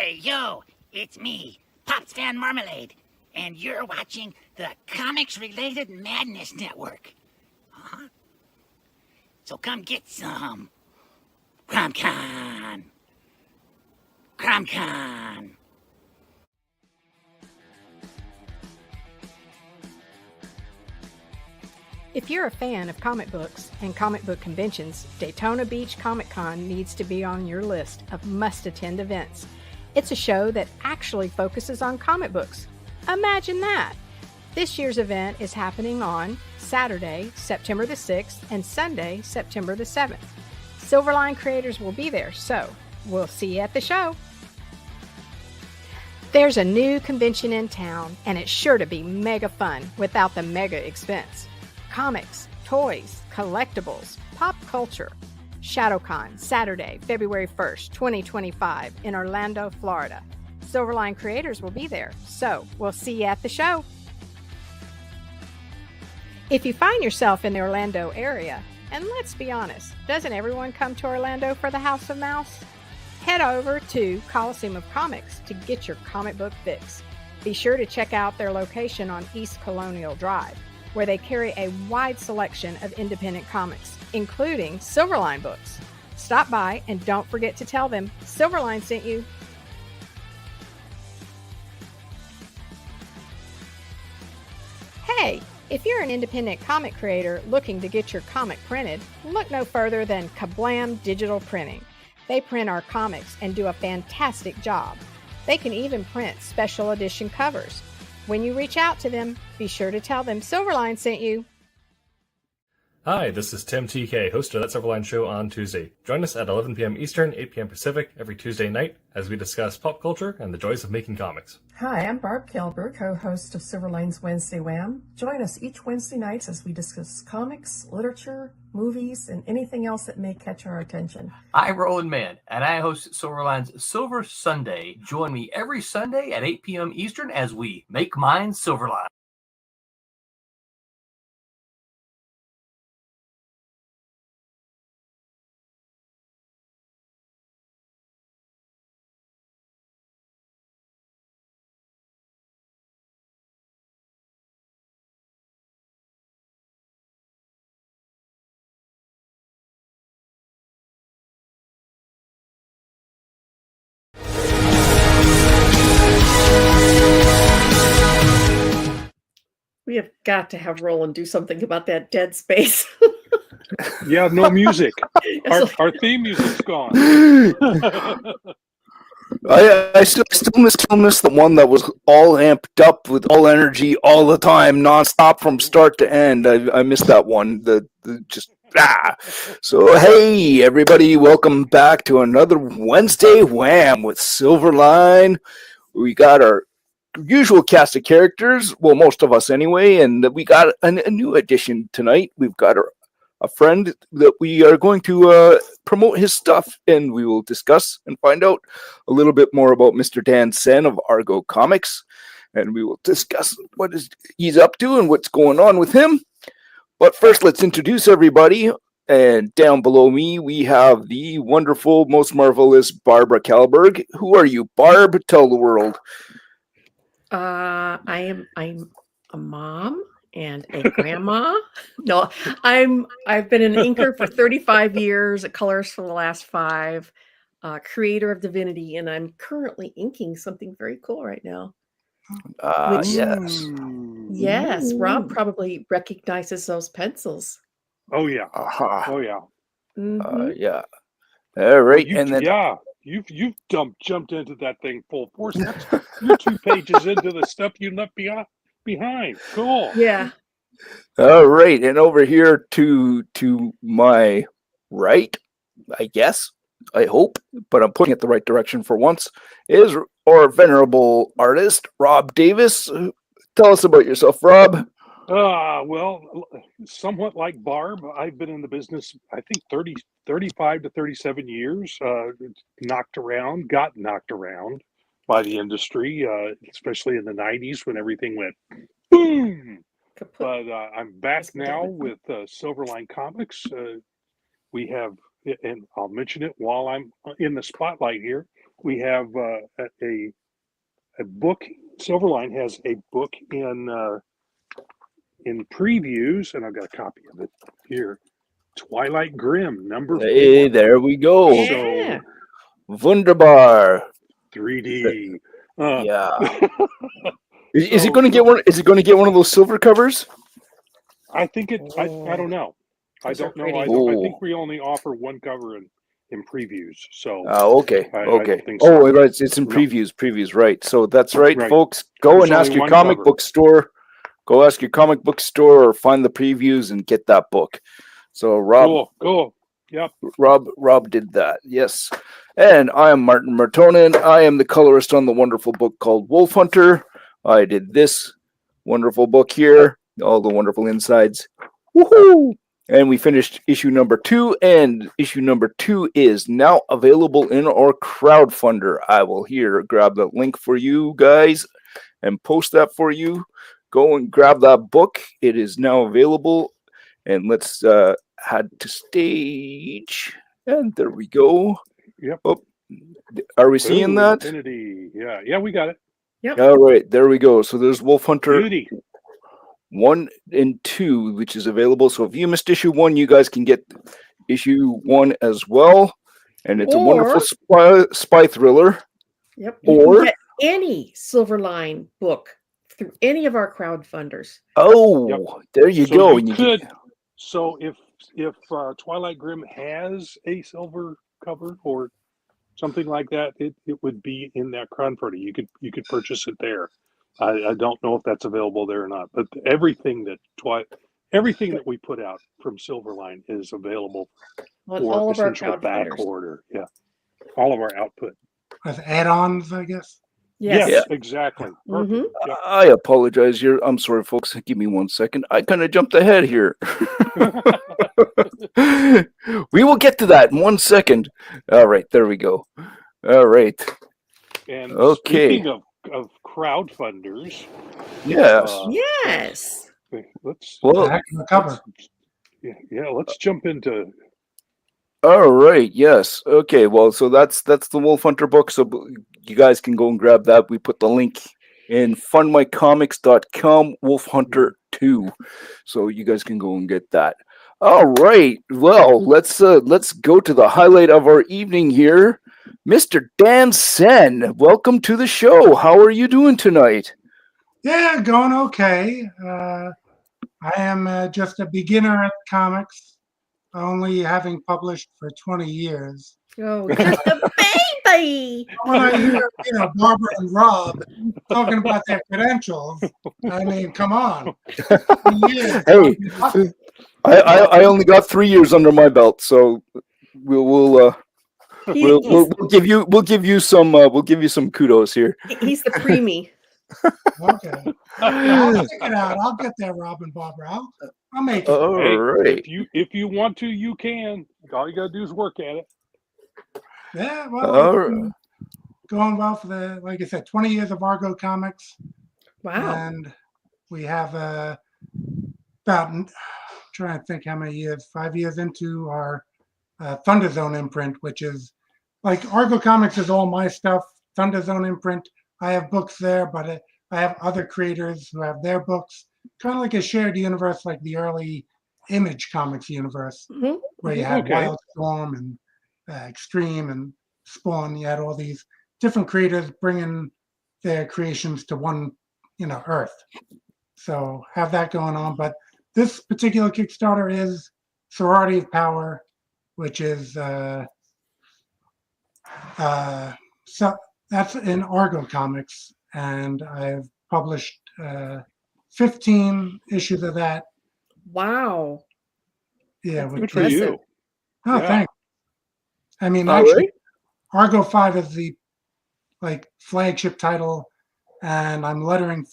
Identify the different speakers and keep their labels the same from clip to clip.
Speaker 1: Hey, yo, it's me, Pops Fan Marmalade, and you're watching the Comics-Related Madness Network. Uh-huh. So come get some. CromCon. CromCon.
Speaker 2: If you're a fan of comic books and comic book conventions, Daytona Beach Comic Con needs to be on your list of must-attend events. It's a show that actually focuses on comic books. Imagine that! This year's event is happening on Saturday, September the 6th, and Sunday, September the 7th. Silverline creators will be there, so we'll see you at the show. There's a new convention in town, and it's sure to be mega fun without the mega expense. Comics, toys, collectibles, pop culture. ShadowCon, Saturday, February 1st, 2025 in Orlando, Florida. Silverline creators will be there, so we'll see you at the show. If you find yourself in the Orlando area, and let's be honest, doesn't everyone come to Orlando for the House of Mouse? Head over to Coliseum of Comics to get your comic book fix. Be sure to check out their location on East Colonial Drive, where they carry a wide selection of independent comics, including Silverline books. Stop by and don't forget to tell them Silverline sent you. Hey, if you're an independent comic creator looking to get your comic printed, look no further than Kablam Digital Printing. They print our comics and do a fantastic job. They can even print special edition covers. When you reach out to them, be sure to tell them Silverline sent you.
Speaker 3: Hi, this is Tim TK, host of That Silverline Show on Tuesday. Join us at 11 p.m. Eastern, 8 p.m. Pacific every Tuesday night as we discuss pop culture and the joys of making comics.
Speaker 4: Hi, I'm Barb Kelber, co-host of Silverline's Wednesday Wham. Join us each Wednesday night as we discuss comics, literature, movies, and anything else that may catch our attention.
Speaker 5: I'm Roland Mann, and I host Silverline's Silver Sunday. Join me every Sunday at 8 p.m. Eastern as we make mine Silverline.
Speaker 6: We have got to have Roland do something about that dead space.
Speaker 7: Yeah, no music. Our theme music's gone.
Speaker 8: I still miss the one that was all amped up with all energy all the time, nonstop from start to end. I missed that one. So hey everybody, welcome back to another Wednesday Wham with Silverline. We got our usual cast of characters, well, most of us anyway, and we got a new addition tonight. We've got a friend that we are going to promote his stuff, and we will discuss and find out a little bit more about Mr. Dan Sehn of Argos Comics, and we will discuss what he's up to and what's going on with him. But first, let's introduce everybody. And down below me, we have the wonderful, most marvelous Barbara Kalberg. Who are you, Barb? Tell the world.
Speaker 6: I'm a mom and a grandma. No, I've been an inker for 35 years, a colorist for the last 5, creator of Divinity, and I'm currently inking something very cool right now. Yes, Rob probably recognizes those pencils.
Speaker 7: Oh yeah. Oh yeah.
Speaker 6: Mm-hmm.
Speaker 8: Yeah. All right,
Speaker 7: and then you've jumped into that thing full force. You're 2 pages into the stuff you left behind. Cool.
Speaker 6: Yeah.
Speaker 8: All right, and over here to my right, I guess, I hope, but I'm pointing it the right direction for once, is our venerable artist, Rob Davis. Tell us about yourself, Rob.
Speaker 7: Well, somewhat like Barb, I've been in the business, I think 35 to 37 years, got knocked around by the industry, especially in the 90s when everything went boom. But I'm back now with Silverline Comics. We have, and I'll mention it while I'm in the spotlight here, we have a book. Silverline has a book in previews, and I've got a copy of it here. Twilight Grim, number 4.
Speaker 8: Hey, there we go.
Speaker 6: Yeah.
Speaker 8: Wunderbar.
Speaker 7: 3D.
Speaker 8: Yeah. Is it going to get one? Is it going to get one of those silver covers?
Speaker 7: I think it. I don't know. I
Speaker 6: Those are
Speaker 7: don't know.
Speaker 6: pretty.
Speaker 7: I think we only offer one cover in previews. So
Speaker 8: Okay.
Speaker 7: I
Speaker 8: Okay.
Speaker 7: don't think so.
Speaker 8: Oh, right. It's in
Speaker 7: No.
Speaker 8: previews, right. So that's right,
Speaker 7: Right.
Speaker 8: folks. Go
Speaker 7: There's
Speaker 8: and ask
Speaker 7: only
Speaker 8: your
Speaker 7: one
Speaker 8: comic
Speaker 7: cover.
Speaker 8: book store. Go ask your comic book store or find the previews and get that book. So
Speaker 7: Cool. Yep.
Speaker 8: Rob did that. Yes. And I am Martin Martonen. I am the colorist on the wonderful book called Wolf Hunter. I did this wonderful book here, all the wonderful insides. Woohoo! And we finished issue number 2, and issue number 2 is now available in our crowdfunder. I will grab the link for you guys and post that for you. Go and grab that book. It is now available. And let's head to stage. And there we go.
Speaker 7: Yep.
Speaker 8: Oh, are we seeing that?
Speaker 7: Infinity. Yeah, we got it.
Speaker 6: Yep.
Speaker 8: All right, there we go. So there's Wolf Hunter
Speaker 7: Beauty.
Speaker 8: 1 and 2, which is available. So if you missed issue 1, you guys can get issue 1 as well. And it's a wonderful spy thriller.
Speaker 6: Yep. You
Speaker 8: Or
Speaker 6: can get any Silverline book through any of our crowdfunders.
Speaker 8: There you go.
Speaker 7: You
Speaker 8: And you
Speaker 7: could. So if Twilight Grim has a silver cover or something like that, it would be in that crowdfunder. You could purchase it there. I don't know if that's available there or not, but everything that we put out from Silverline is available
Speaker 6: On
Speaker 7: for
Speaker 6: all of our
Speaker 7: essential back
Speaker 6: crowdfunders.
Speaker 7: order. Yeah, all of our output.
Speaker 9: With add-ons, I guess.
Speaker 6: Yes.
Speaker 7: Yes, exactly.
Speaker 6: Mhm.
Speaker 7: Perfect. Yep.
Speaker 8: I apologize. I'm sorry, folks. Give me 1 second. I kind of jumped ahead here. We will get to that in 1 second. All right, there we go. All right.
Speaker 7: And
Speaker 8: Okay.
Speaker 7: speaking of crowdfunders,
Speaker 8: Yes.
Speaker 6: Yes.
Speaker 7: let's
Speaker 8: Well,
Speaker 9: Back in the cover.
Speaker 7: let's jump into.
Speaker 8: all right. Yes. Okay. Well, so that's the Wolf Hunter book. So you guys can go and grab that. We put the link in fundmycomics.com, Wolf Hunter 2. So you guys can go and get that. All right. Well, let's go to the highlight of our evening here. Mr. Dan Sehn, welcome to the show. How are you doing tonight?
Speaker 9: Yeah, going okay. I am just a beginner at comics, only having published for 20 years.
Speaker 6: Oh, just a baby.
Speaker 9: When I hear, Barbara and Rob talking about their credentials, I mean, come on. Yeah,
Speaker 8: Hey, I only got 3 years under my belt, so we'll give you some kudos here.
Speaker 6: He's the preemie.
Speaker 9: Okay. I'll check it out. I'll get there, Rob and Barbara. I'll make it.
Speaker 8: All right.
Speaker 7: If you want to, you can. All you gotta do is work at it.
Speaker 9: Yeah, well,
Speaker 8: All
Speaker 9: it's
Speaker 8: right.
Speaker 9: been going well for like I said, 20 years of Argo comics.
Speaker 6: Wow.
Speaker 9: And we have about, I'm trying to think how many years, 5 years into our Thunder Zone imprint, which is like Argo Comics is all my stuff. Thunder Zone imprint, I have books there, but I have other creators who have their books, kind of like a shared universe, like the early Image Comics universe,
Speaker 6: Mhm.
Speaker 9: where you had
Speaker 7: Okay.
Speaker 9: Wildstorm and Extreme and Spawn. You had all these different creators bringing their creations to one, Earth. So have that going on. But this particular Kickstarter is Sorority of Power, which is so that's in Argo Comics, and I've published 15 issues of that.
Speaker 6: Wow.
Speaker 9: Yeah,
Speaker 6: That's
Speaker 9: which
Speaker 7: Good for
Speaker 9: is,
Speaker 6: impressive.
Speaker 7: you.
Speaker 9: oh,
Speaker 7: Yeah.
Speaker 9: thanks. I mean,
Speaker 8: All
Speaker 9: actually,
Speaker 8: right.
Speaker 9: Argo 5 is the flagship title, and I'm lettering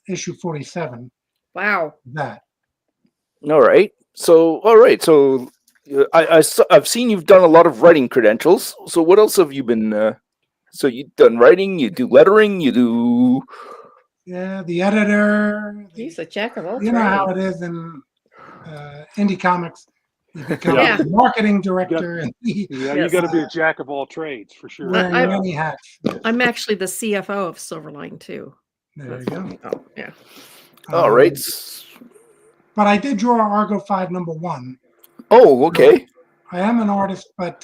Speaker 9: issue 47.
Speaker 6: Wow.
Speaker 9: That.
Speaker 8: All right. So I've seen you've done a lot of writing credentials. So what else have you been? So you've done writing. You do lettering. You do.
Speaker 9: Yeah, the editor.
Speaker 6: He's a jack of all
Speaker 9: You know how
Speaker 6: trades.
Speaker 9: it is in indie comics. You become
Speaker 6: Yeah.
Speaker 9: the marketing director, and
Speaker 7: You
Speaker 6: Yes.
Speaker 7: got to be a jack of all trades for sure.
Speaker 9: wearing
Speaker 6: I'm-
Speaker 9: many hats.
Speaker 6: I'm actually the CFO of Silverline too.
Speaker 9: There you go.
Speaker 6: Oh, yeah.
Speaker 8: All
Speaker 9: Um,
Speaker 8: right.
Speaker 9: But I did draw Argo 5 #1.
Speaker 8: Oh, okay.
Speaker 9: I am an artist, but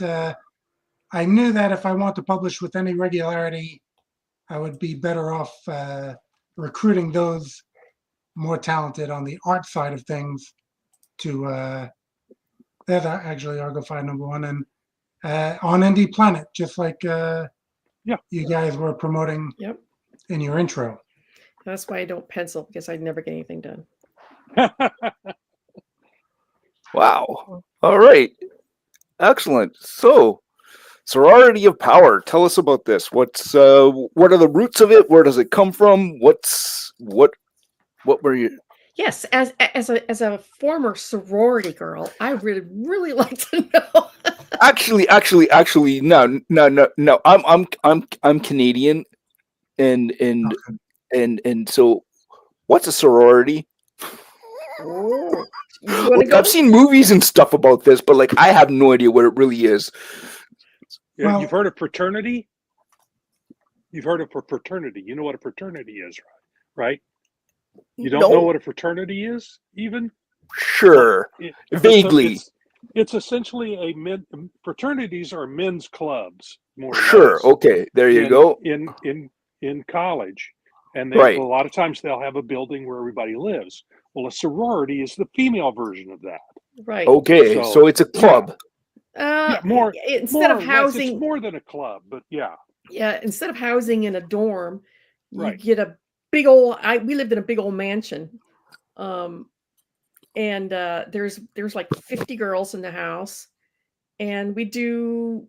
Speaker 9: I knew that if I want to publish with any regularity, I would be better off recruiting those more talented on the art side of things to that's actually Argo 5 #1 and on Indie Planet, just like you guys were promoting
Speaker 6: Yep.
Speaker 9: in your intro.
Speaker 6: That's why I don't pencil, because I never get anything done.
Speaker 8: Wow. All right. Excellent. So, Sorority of Power. Tell us about this. What are the roots of it? Where does it come from? What were you?
Speaker 6: Yes, as a former sorority girl, I really like to know.
Speaker 8: Actually, no. I'm Canadian, and so what's a sorority?
Speaker 6: Oh, you want to
Speaker 8: Look,
Speaker 6: go?
Speaker 8: I've seen movies and stuff about this, but like I have no idea what it really is.
Speaker 7: Yeah,
Speaker 9: Well-
Speaker 7: you've heard of fraternity? You've heard of a fraternity. You know what a fraternity is, right? You don't know what a fraternity is, even?
Speaker 8: Sure, vaguely.
Speaker 7: It's essentially fraternities are men's clubs, more or
Speaker 8: Sure.
Speaker 7: less.
Speaker 8: Okay. There you go.
Speaker 7: In college, and
Speaker 8: Right.
Speaker 7: a lot of times they'll have a building where everybody lives. Well, a sorority is the female version of that.
Speaker 6: Right.
Speaker 8: Okay. So it's a club.
Speaker 7: More
Speaker 6: Instead
Speaker 7: more
Speaker 6: of
Speaker 7: or less,
Speaker 6: housing,
Speaker 7: it's more than a club, but yeah.
Speaker 6: instead of housing in a dorm, you
Speaker 7: Right.
Speaker 6: get a big old. We lived in a big old mansion, and there's like 50 girls in the house, and we do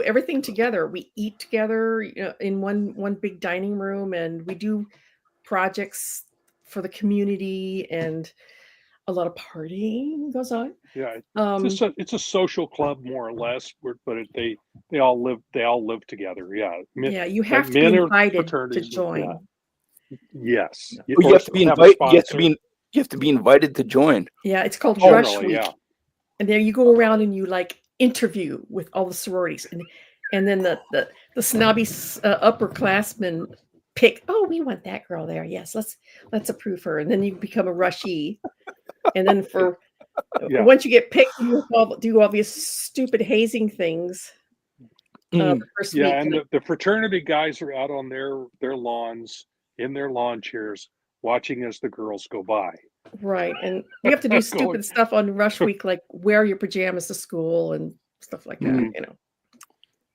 Speaker 6: everything together. We eat together, in one big dining room, and we do projects for the community, and a lot of partying goes on.
Speaker 7: Yeah,
Speaker 6: Um,
Speaker 7: it's a social club more or less, they all live together. Yeah,
Speaker 6: yeah, you have to be
Speaker 7: men are
Speaker 6: invited to
Speaker 7: fraternities,
Speaker 6: join.
Speaker 7: yeah. Yes,
Speaker 8: Well, you have to be invited. You have to be invited to join.
Speaker 6: Yeah, it's called Rush
Speaker 7: Generally,
Speaker 6: Week.
Speaker 7: yeah.
Speaker 6: And there you go around and you like interview with all the sororities, and then the snobby upperclassmen pick. Oh, we want that girl there. Yes, let's approve her, and then you become a rushie. And then
Speaker 7: Yeah.
Speaker 6: once you get picked, you do all these stupid hazing things. The first week.
Speaker 7: Yeah, and the fraternity guys are out on their lawns in their lawn chairs, watching as the girls go by.
Speaker 6: Right, and we have to do stupid stuff on Rush Week, like wear your pajamas to school and stuff like that.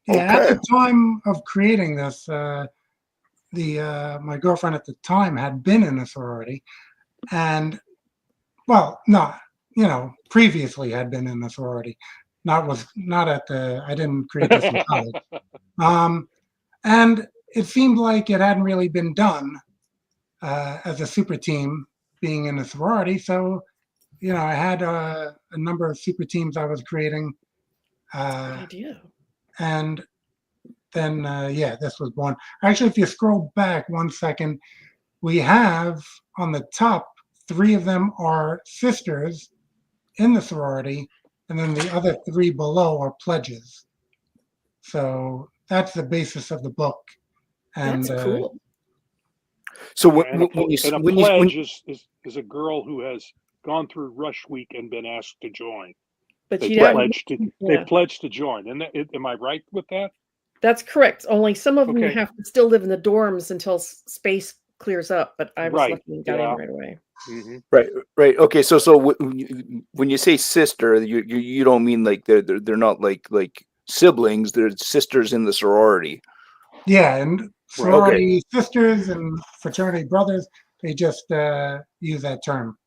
Speaker 9: Yeah, at the time of creating this, my girlfriend at the time had been in a sorority, and previously had been in a sorority. I didn't create this in college. And it seemed like it hadn't really been done as a super team being in a sorority. So, I had a number of super teams I was creating.
Speaker 6: Good idea.
Speaker 9: And then, this was born. Actually, if you scroll back 1 second, we have on the top, 3 of them are sisters in the sorority, and then the other 3 below are pledges. So that's the basis of the book. And
Speaker 6: That's cool.
Speaker 8: So
Speaker 7: A pledge is a girl who has gone through Rush Week and been asked to join.
Speaker 6: But
Speaker 7: They
Speaker 6: you
Speaker 7: pledged to join. And am I right with that?
Speaker 6: That's correct. Only some of them
Speaker 7: Okay.
Speaker 6: have to still live in the dorms until space clears up. But I was
Speaker 7: Right,
Speaker 6: lucky and got
Speaker 7: yeah.
Speaker 6: in right away.
Speaker 7: Mhm.
Speaker 8: Right. Okay. So when you say sister, you don't mean like they're not like siblings. They're sisters in the sorority.
Speaker 9: yeah, and sorority sisters and fraternity brothers, they just use that term.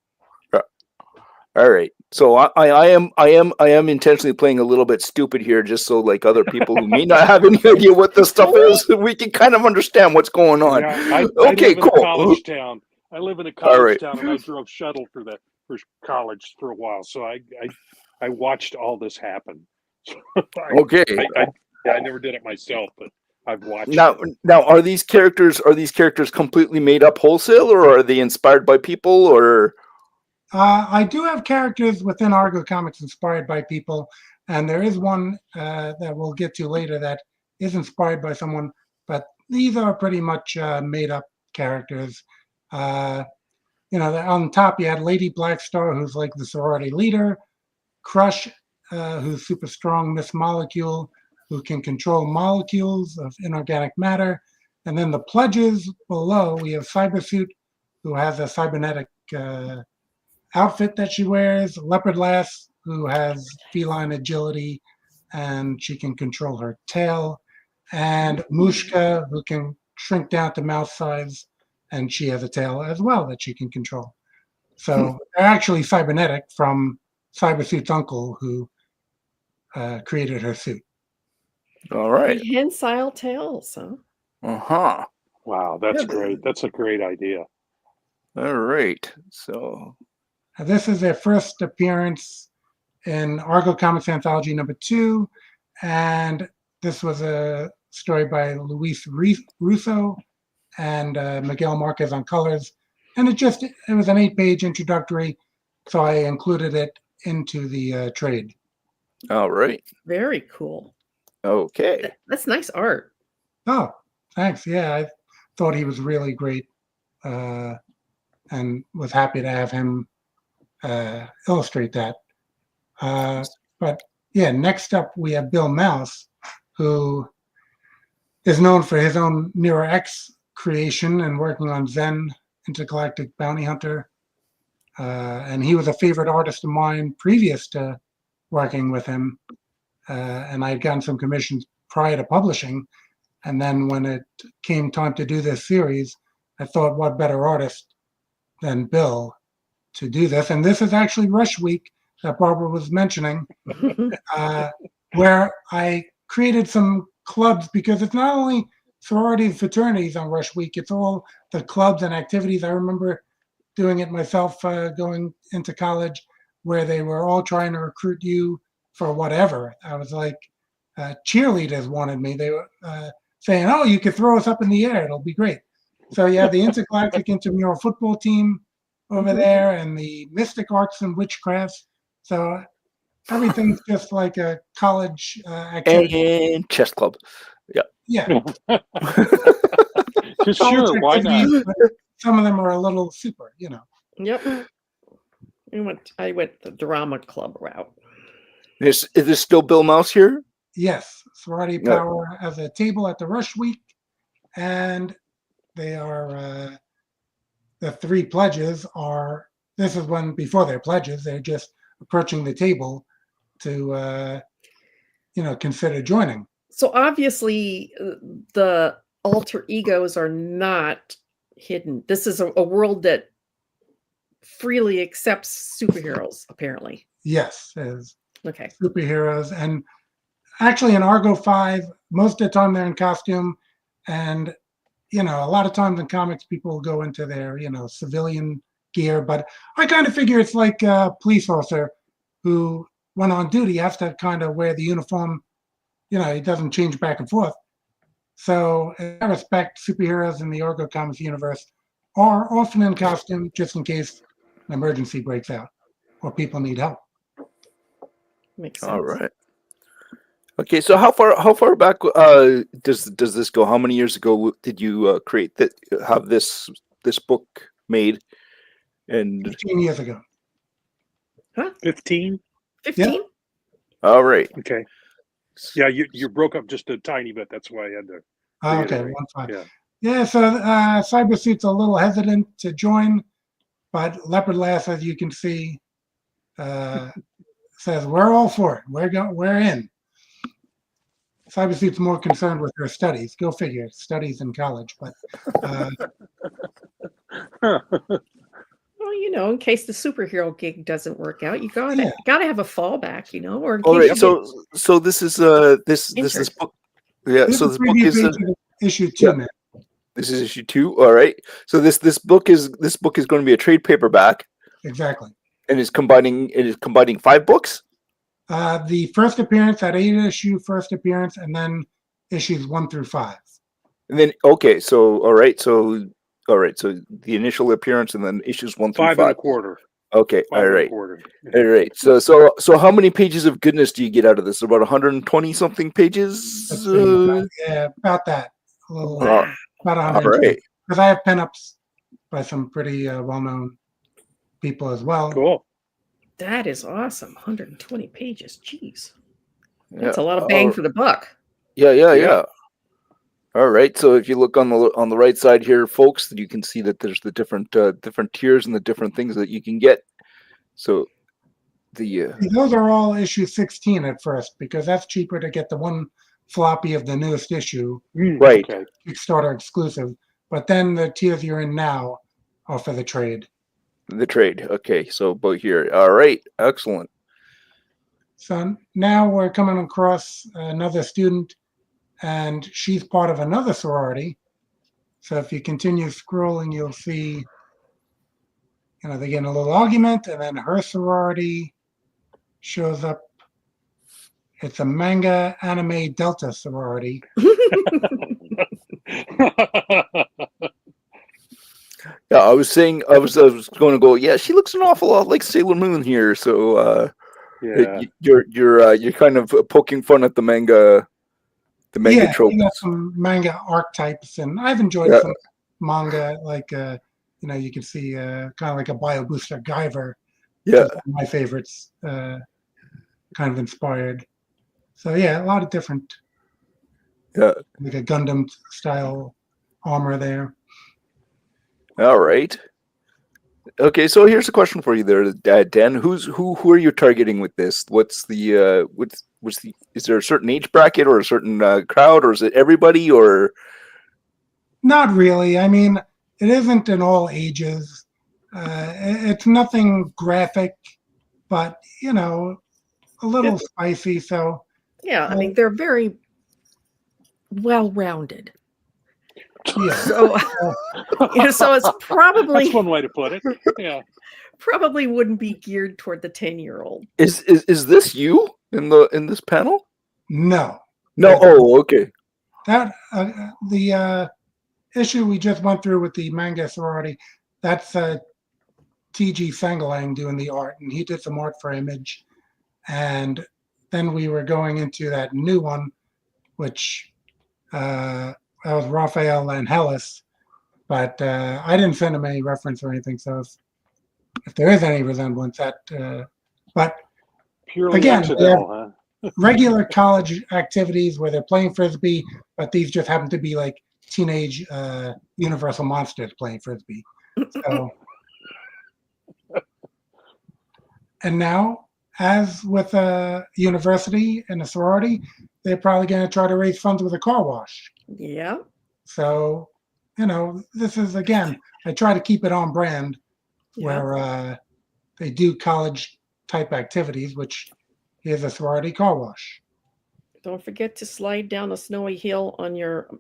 Speaker 8: All right. So I am intentionally playing a little bit stupid here, just so like other people who may not have any idea what this stuff is, we can kind of understand what's going on.
Speaker 7: Yeah, I
Speaker 8: Okay,
Speaker 7: live in
Speaker 8: cool.
Speaker 7: a college town. I live in a college town, and I drove shuttle for college for a while. So I watched all this happen.
Speaker 8: Okay.
Speaker 7: I never did it myself, but I've watched.
Speaker 8: Now, are these characters completely made up wholesale, or are they inspired by people, or?
Speaker 9: I do have characters within Argo Comics inspired by people, and there is one that we'll get to later that is inspired by someone, but these are pretty much made up characters. On top you had Lady Blackstar, who's like the sorority leader, Crush, who's super strong Miss Molecule, who can control molecules of inorganic matter. And then the pledges below, we have Cybersuit, who has a cybernetic outfit that she wears, Leopard Lass, who has feline agility and she can control her tail, and Mushka, who can shrink down to mouse size, and she has a tail as well that she can control. So they're actually cybernetic from Cybersuit's uncle, who created her suit.
Speaker 8: All right.
Speaker 6: Prehensile tails, huh?
Speaker 8: Uh-huh.
Speaker 7: Wow, that's great. That's a great idea.
Speaker 8: All right. So
Speaker 9: this is their first appearance in Argo Comics Anthology #2, and this was a story by Luis Russo and Miguel Marquez on colors. And it was an 8-page introductory, so I included it into the trade.
Speaker 8: all right.
Speaker 6: Very cool.
Speaker 8: Okay.
Speaker 6: That's nice art.
Speaker 9: Oh, thanks. Yeah, I thought he was really great, and was happy to have him illustrate that. But yeah, next up we have Bill Mouse, who is known for his own Mirror X creation and working on Zen, Intergalactic Bounty Hunter. And he was a favorite artist of mine previous to working with him. And I had gotten some commissions prior to publishing. And then when it came time to do this series, I thought, what better artist than Bill to do this? And this is actually Rush Week that Barbara was mentioning, where I created some clubs, because it's not only sororities and fraternities on Rush Week, it's all the clubs and activities. I remember doing it myself going into college, where they were all trying to recruit you for whatever. I was like, cheerleaders wanted me. They were saying, oh, you could throw us up in the air. It'll be great. So you have the Intergalactic Intramural Football Team over there, and the Mystic Arts and Witchcrafts. So everything's just like a college activity.
Speaker 8: And chess club. Yeah.
Speaker 9: Yeah.
Speaker 7: Just
Speaker 9: College
Speaker 7: sure, why not?
Speaker 9: activities, but some of them are a little super,
Speaker 6: Yep. I went the drama club route.
Speaker 8: Is this still Bill Mouse here?
Speaker 9: Yes, Sorority
Speaker 8: Yeah.
Speaker 9: Power has a table at the Rush Week, and they are the 3 pledges are. This is when before they're pledges, they're just approaching the table to consider joining.
Speaker 6: So obviously, the alter egos are not hidden. This is a world that freely accepts superheroes, apparently.
Speaker 9: Yes, as
Speaker 6: Okay.
Speaker 9: superheroes, and actually in Argo 5, most of the time they're in costume, and a lot of times in comics people will go into their civilian gear, but I kind of figure it's like a police officer who, when on duty, has to kind of wear the uniform. He doesn't change back and forth. So in that respect, superheroes in the Argo Comics universe are often in costume, just in case an emergency breaks out or people need help.
Speaker 6: Makes sense.
Speaker 8: All right. Okay, so how far back does this go? How many years ago did you create that? Have this book made? And
Speaker 9: 15 years ago.
Speaker 6: Huh?
Speaker 7: 15?
Speaker 6: 15?
Speaker 8: all right.
Speaker 7: Okay. Yeah, you broke up just a tiny bit. That's why I had to.
Speaker 9: Okay,
Speaker 7: reiterate.
Speaker 9: 1-5.
Speaker 7: Yeah.
Speaker 9: Yeah, so Cybersuit's a little hesitant to join, but Leopard Lass, as you can see, says we're all for it. We're in. Cybersuit's more concerned with her studies. Go figure, studies in college. But
Speaker 6: Well, in case the superhero gig doesn't work out, you gotta have a fallback, or in
Speaker 8: All
Speaker 6: case
Speaker 8: right.
Speaker 6: you
Speaker 8: So this is this
Speaker 6: Injured.
Speaker 8: book. Yeah.
Speaker 9: this
Speaker 8: So
Speaker 9: is
Speaker 8: this book is
Speaker 9: issue 2,
Speaker 8: yeah.
Speaker 9: man.
Speaker 8: this is issue 2. All right. So this book is going to be a trade paperback,
Speaker 9: Exactly.
Speaker 8: and is combining 5 books.
Speaker 9: The first appearance, that 8-issue first appearance, and then issues 1 through 5.
Speaker 8: And then okay. So all right. So the initial appearance, and then issues 1 through
Speaker 7: 5
Speaker 8: 5.
Speaker 7: and a quarter.
Speaker 8: Okay, all
Speaker 7: 5
Speaker 8: right.
Speaker 7: 1/4.
Speaker 8: All right. So how many pages of goodness do you get out of this? About 120 something pages?
Speaker 9: Let's see. About that. A little,
Speaker 8: Wow.
Speaker 9: about
Speaker 8: All
Speaker 9: 120.
Speaker 8: right.
Speaker 9: Because I have pinups by some pretty well-known people as well.
Speaker 7: Cool.
Speaker 6: That is awesome. 120 pages. Jeez.
Speaker 8: Yeah.
Speaker 6: That's a lot of bang for the buck.
Speaker 8: Yeah. All right. So if you look on the right side here, folks, you can see that there's the different tiers and the different things that you can get. So
Speaker 9: those are all issue 16 at first because that's cheaper to get the one floppy of the newest issue.
Speaker 8: Right.
Speaker 7: Okay.
Speaker 9: Kickstarter exclusive. But then the tiers you're in now are for the trade.
Speaker 8: The trade. Okay. So about here. All right. Excellent.
Speaker 9: So now we're coming across another student, and she's part of another sorority. So if you continue scrolling, you'll see, they get in a little argument, and then her sorority shows up. It's a manga anime Delta sorority.
Speaker 8: Yeah, I was saying, I was going to go. Yeah, she looks an awful lot like Sailor Moon here. So
Speaker 7: Yeah.
Speaker 8: you're kind of poking fun at the manga tropes.
Speaker 9: You got some manga archetypes, and I've enjoyed some manga like you can see kind of like a Bio Booster Guyver.
Speaker 8: Yeah,
Speaker 9: one of my favorites, kind of inspired. So yeah, a lot of different.
Speaker 8: Yeah,
Speaker 9: like a Gundam style armor there.
Speaker 8: All right. Okay, so here's a question for you there, Dan. Who are you targeting with this? What's the is there a certain age bracket or a certain crowd, or is it everybody, or?
Speaker 9: Not really. I mean, it isn't in all ages. It's nothing graphic, but a little spicy. So
Speaker 6: yeah, I mean they're very well-rounded.
Speaker 9: Yeah.
Speaker 6: So, so it's probably
Speaker 7: that's one way to put it. Yeah.
Speaker 6: Probably wouldn't be geared toward the 10-year-old.
Speaker 8: Is this you in this panel?
Speaker 9: No.
Speaker 8: Oh, okay.
Speaker 9: That the issue we just went through with the manga sorority, that's T.G. Sangalang doing the art, and he did some art for Image. And then we were going into that new one, which that was Raphael Angelis, but I didn't send him any reference or anything. So if there is any resemblance, but
Speaker 7: Purely
Speaker 9: again,
Speaker 7: accidental, huh?
Speaker 9: regular college activities where they're playing frisbee, but these just happen to be like teenage Universal monsters playing frisbee. So, and now, as with a university and a sorority, they're probably going to try to raise funds with a car wash.
Speaker 6: Yeah.
Speaker 9: So, this is, again, I try to keep it on brand where they do college type activities, which is a sorority car wash.
Speaker 6: Don't forget to slide down a snowy hill on your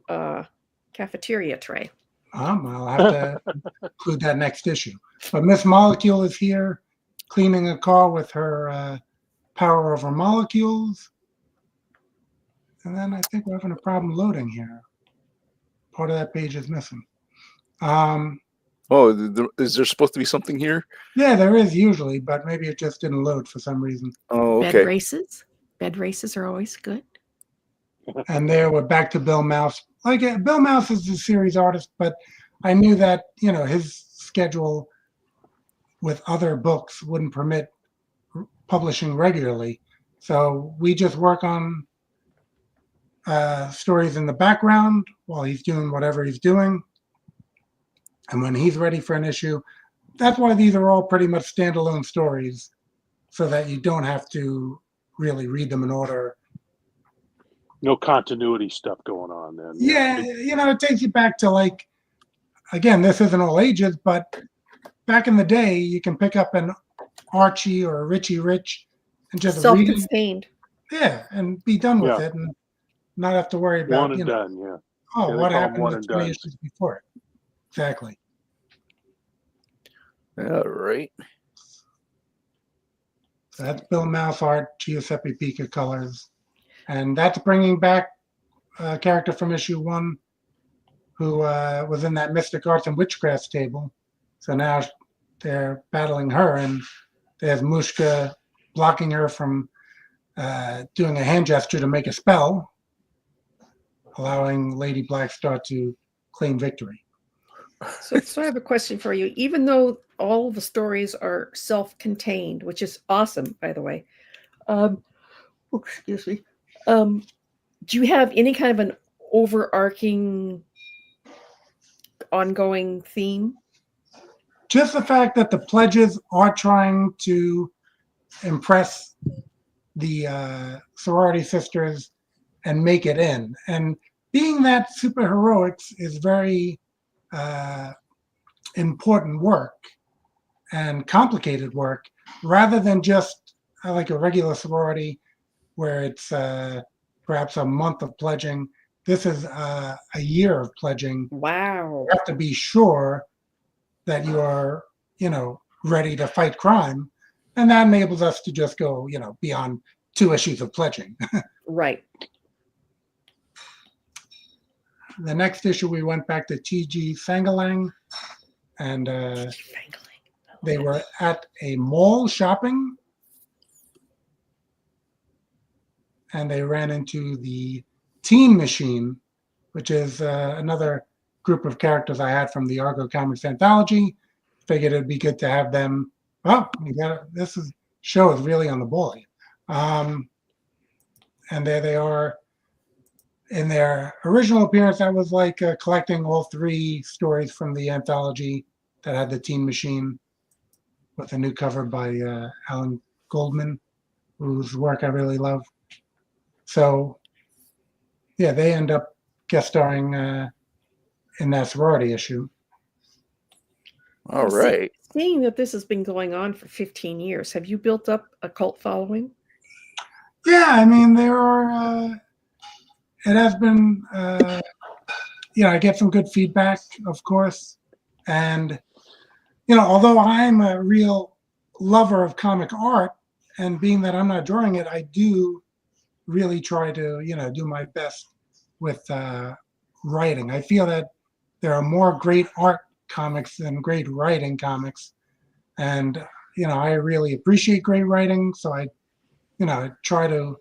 Speaker 6: cafeteria tray.
Speaker 9: I'll have to include that next issue. But Miss Molecule is here cleaning a car with her power over molecules. And then I think we're having a problem loading here. Part of that page is missing.
Speaker 8: Is there supposed to be something here?
Speaker 9: Yeah, there is usually, but maybe it just didn't load for some reason.
Speaker 8: Oh, okay.
Speaker 6: Bed races are always good.
Speaker 9: And there we're back to Bill Mouse. Bill Mouse is the series artist, but I knew that, his schedule with other books wouldn't permit publishing regularly. So we just work on stories in the background while he's doing whatever he's doing. And when he's ready for an issue, that's why these are all pretty much standalone stories, so that you don't have to really read them in order.
Speaker 7: No continuity stuff going on then.
Speaker 9: Yeah, it takes you back to again, this isn't all ages, but back in the day, you can pick up an Archie or a Richie Rich and just read it.
Speaker 6: Self-contained.
Speaker 9: Yeah, and be done with it and not have to worry about,
Speaker 7: one and done, yeah.
Speaker 9: Oh,
Speaker 7: Yeah,
Speaker 9: what
Speaker 7: they call them
Speaker 9: happened
Speaker 7: one
Speaker 9: to
Speaker 7: and
Speaker 9: 20
Speaker 7: done.
Speaker 9: issues before it? Exactly.
Speaker 8: All right.
Speaker 9: So that's Bill Mouse art, Giuseppe Pica colors. And that's bringing back a character from issue 1 who was in that Mystic Arts and Witchcraft table. So now they're battling her, and there's Mushka blocking her from doing a hand gesture to make a spell, allowing Lady Blackstar to claim victory.
Speaker 6: So I have a question for you. Even though all the stories are self-contained, which is awesome, by the way, excuse me, do you have any kind of an overarching, ongoing theme?
Speaker 9: Just the fact that the pledges are trying to impress the sorority sisters and make it in. And being that superheroics is very important work and complicated work, rather than just like a regular sorority where it's perhaps a month of pledging. This is a year of pledging.
Speaker 6: Wow.
Speaker 9: You have to be sure that you are, ready to fight crime. And that enables us to just go, beyond 2 issues of pledging.
Speaker 6: Right.
Speaker 9: The next issue, we went back to T.G. Sangalang, and they were at a mall shopping, and they ran into the Teen Machine, which is another group of characters I had from the Argo Comics anthology. Figured it'd be good to have them. Oh, show is really on the ball. And there they are. In their original appearance, I was like collecting all 3 stories from the anthology that had the Teen Machine, with a new cover by Alan Goldman, whose work I really love. So, yeah, they end up guest starring in that sorority issue.
Speaker 8: All right.
Speaker 6: Seeing that this has been going on for 15 years, have you built up a cult following?
Speaker 9: Yeah, I mean, there are. It has been. I get some good feedback, of course, and although I'm a real lover of comic art, and being that I'm not drawing it, I do really try to do my best with writing. I feel that there are more great art comics than great writing comics, and I really appreciate great writing, so I try to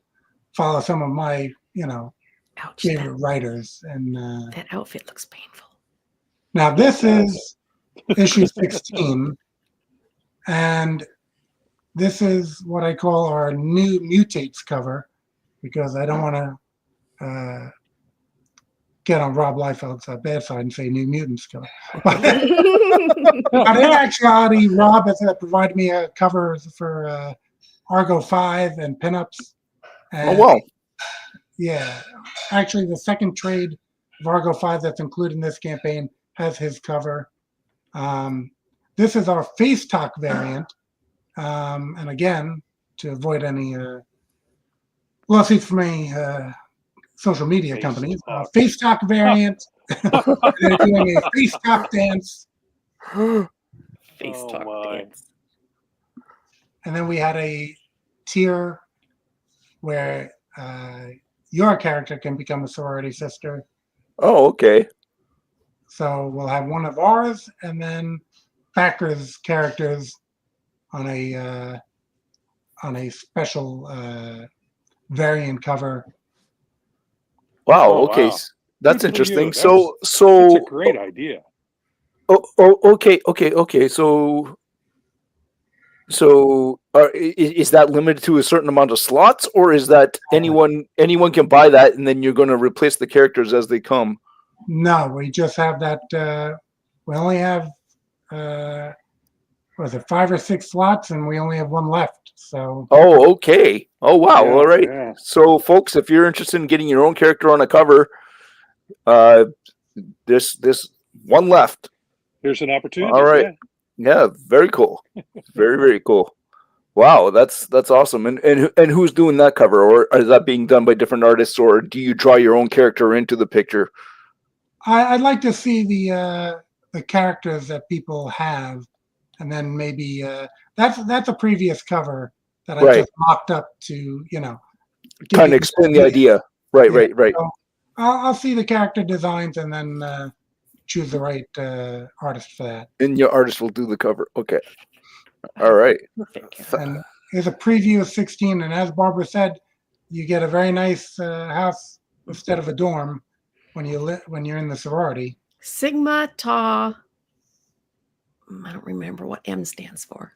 Speaker 9: follow some of my
Speaker 6: Ouch,
Speaker 9: favorite writers. And
Speaker 6: that outfit looks painful.
Speaker 9: now this is issue 16, and this is what I call our new Mutates cover, because I don't want to get on Rob Liefeld's bad side and say New Mutants cover. But in actuality, Rob has provided me a cover for Argo 5 and pinups. And,
Speaker 8: Oh, wow.
Speaker 9: Yeah. Actually, the second trade of Argo 5 that's included in this campaign has his cover. This is our Face Talk variant. And again, to avoid any lawsuits from any social media companies, Face Talk variant. They're doing a Face Talk dance.
Speaker 6: Face Talk dance.
Speaker 9: And then we had a tier where your character can become a sorority sister.
Speaker 8: Oh, okay.
Speaker 9: So we'll have one of ours, and then backers characters on a special variant cover.
Speaker 8: Wow.
Speaker 7: Oh,
Speaker 8: Okay.
Speaker 7: wow.
Speaker 8: That's
Speaker 7: Good for you.
Speaker 8: interesting.
Speaker 7: That's
Speaker 8: So
Speaker 7: a great idea.
Speaker 8: Okay. So is that limited to a certain amount of slots, or is that anyone can buy that, and then you're going to replace the characters as they come?
Speaker 9: No, we just have that. We only have was it 5 or 6 slots, and we only have 1 left. So.
Speaker 8: Oh, okay. Oh, wow.
Speaker 7: Yeah,
Speaker 8: All right.
Speaker 7: yeah.
Speaker 8: So, folks, if you're interested in getting your own character on a cover, this 1 left.
Speaker 7: Here's an opportunity.
Speaker 8: All right. Yeah, very cool. Very, very cool. Wow, that's awesome. And who's doing that cover, or is that being done by different artists, or do you draw your own character into the picture?
Speaker 9: I'd like to see the characters that people have, and then maybe that's a previous cover that I just mocked up to
Speaker 8: kind of explain the idea. Right.
Speaker 9: So I'll see the character designs and then choose the right artist for that.
Speaker 8: And your artist will do the cover. Okay. All right.
Speaker 6: Perfect.
Speaker 9: And here's a preview of 16. And as Barbara said, you get a very nice house instead of a dorm when you're in the sorority.
Speaker 6: Sigma Tau. I don't remember what M stands for.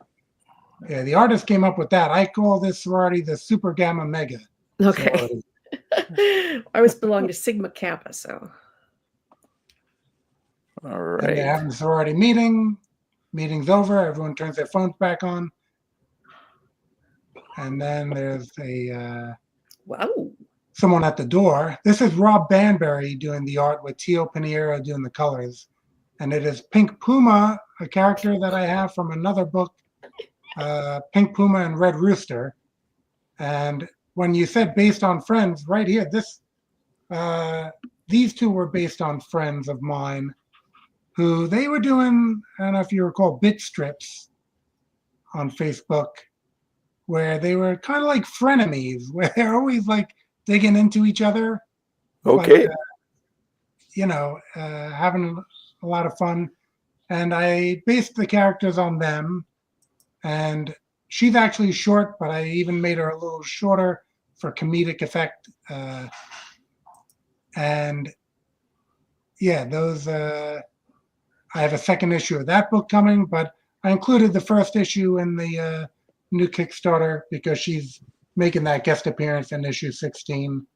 Speaker 9: Yeah, the artist came up with that. I call this sorority the Super Gamma Mega.
Speaker 6: Okay.
Speaker 9: Sorority.
Speaker 6: I always belong to Sigma Kappa, so.
Speaker 8: All
Speaker 9: And they're
Speaker 8: right.
Speaker 9: having a sorority meeting. Meeting's over. Everyone turns their phones back on. And then there's
Speaker 6: Wow.
Speaker 9: someone at the door. This is Rob Banbury doing the art with Tio Pinheiro doing the colors. And it is Pink Puma, a character that I have from another book, Pink Puma and Red Rooster. And when you said based on friends, right here, these two were based on friends of mine who they were doing, I don't know if you recall, bit strips on Facebook, where they were kind of like frenemies, where they're always like digging into each other.
Speaker 8: Okay.
Speaker 9: But, having a lot of fun. And I based the characters on them. And she's actually short, but I even made her a little shorter for comedic effect. And yeah, those, I have a second issue of that book coming, but I included the first issue in the new Kickstarter because she's making that guest appearance in issue 16,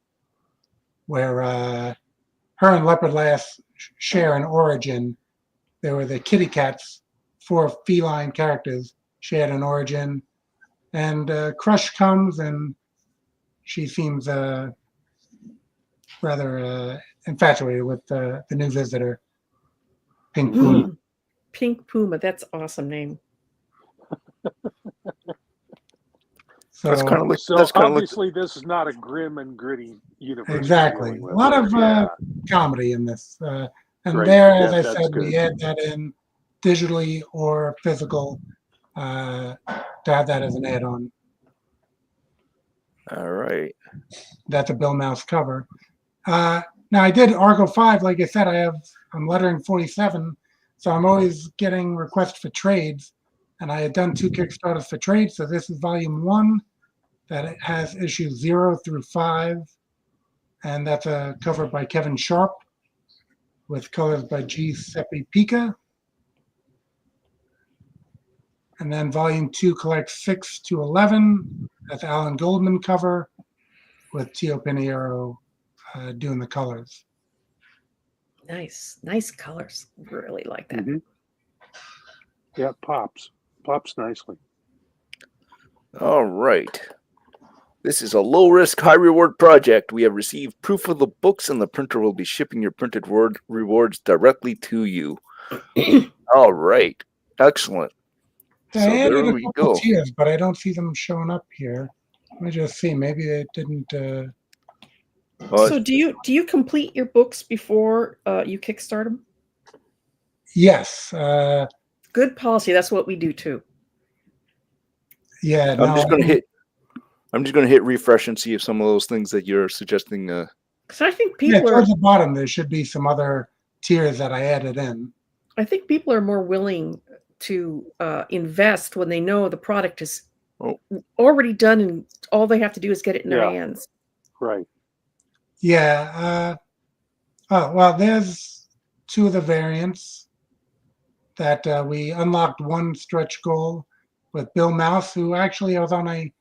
Speaker 9: where her and Leopard Lass share an origin. They were the kitty cats, 4 feline characters shared an origin. And Crush comes and she seems rather infatuated with the new visitor, Pink Puma.
Speaker 6: Pink Puma. That's an awesome name.
Speaker 9: So,
Speaker 8: That's kind of like.
Speaker 7: So
Speaker 8: That's kind of like.
Speaker 7: obviously, this is not a grim and gritty universe. we're
Speaker 9: exactly.
Speaker 7: dealing
Speaker 9: A
Speaker 7: with
Speaker 9: lot of
Speaker 7: here. Yeah.
Speaker 9: comedy in this. And
Speaker 7: Great.
Speaker 9: there,
Speaker 7: Yeah,
Speaker 9: as I
Speaker 7: that's
Speaker 9: said,
Speaker 7: good.
Speaker 9: we add that in digitally or physical to have that as an add-on.
Speaker 8: All right.
Speaker 9: That's a Bill Mouse cover. Now I did Argo 5, like I said, I'm lettering 47, so I'm always getting requests for trades, and I had done 2 Kickstarters for trades, so this is volume 1 that has issues 0 through 5, and that's a cover by Kevin Sharp with colors by G. Seppi Pica. And then volume 2 collects 6 to 11. That's Alan Goldman cover with Tio Pinheiro doing the colors.
Speaker 6: Nice. Nice colors. Really like that.
Speaker 7: Mhm. Yeah, pops nicely.
Speaker 8: All right. This is a low-risk, high-reward project. We have received proof of the books, and the printer will be shipping your printed rewards directly to you. All right. Excellent.
Speaker 9: I
Speaker 8: So
Speaker 9: added
Speaker 8: there
Speaker 9: a
Speaker 8: we
Speaker 9: couple
Speaker 8: go.
Speaker 9: tiers, but I don't see them showing up here. Let me just see. Maybe it didn't.
Speaker 6: So do you complete your books before you kickstart them?
Speaker 9: Yes.
Speaker 6: Good policy. That's what we do too.
Speaker 9: Yeah.
Speaker 8: I'm just gonna hit refresh and see if some of those things that you're suggesting.
Speaker 6: Because I think
Speaker 9: Yeah,
Speaker 6: people
Speaker 9: towards the bottom there should be some other tiers that I added in.
Speaker 6: I think people are more willing to invest when they know the product is already done and all they have to do is get it in their hands.
Speaker 7: Right.
Speaker 9: Yeah. Oh well, there's 2 of the variants that we unlocked. One stretch goal with Bill Mouse, who actually I was on a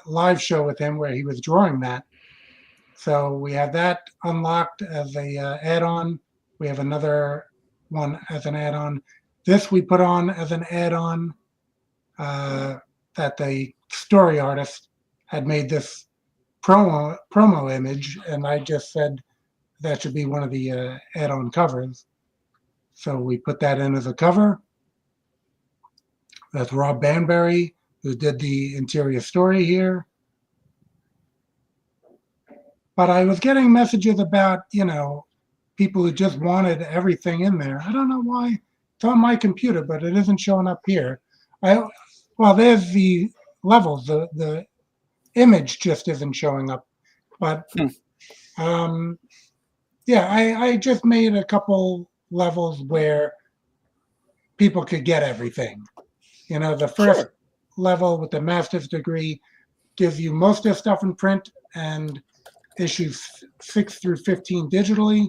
Speaker 9: live show with him where he was drawing that. So we have that unlocked as a add-on. We have another one as an add-on. This we put on as an add-on that the story artist had made this promo image, and I just said that should be one of the add-on covers. So we put that in as a cover. That's Rob Banbury, who did the interior story here. But I was getting messages about, people who just wanted everything in there. I don't know why. It's on my computer, but it isn't showing up here. Well, there's the levels. The image just isn't showing up. But yeah, I just made a couple levels where people could get everything. You know, the first level with the master's degree gives you most of the stuff in print and issues 6 through 15 digitally.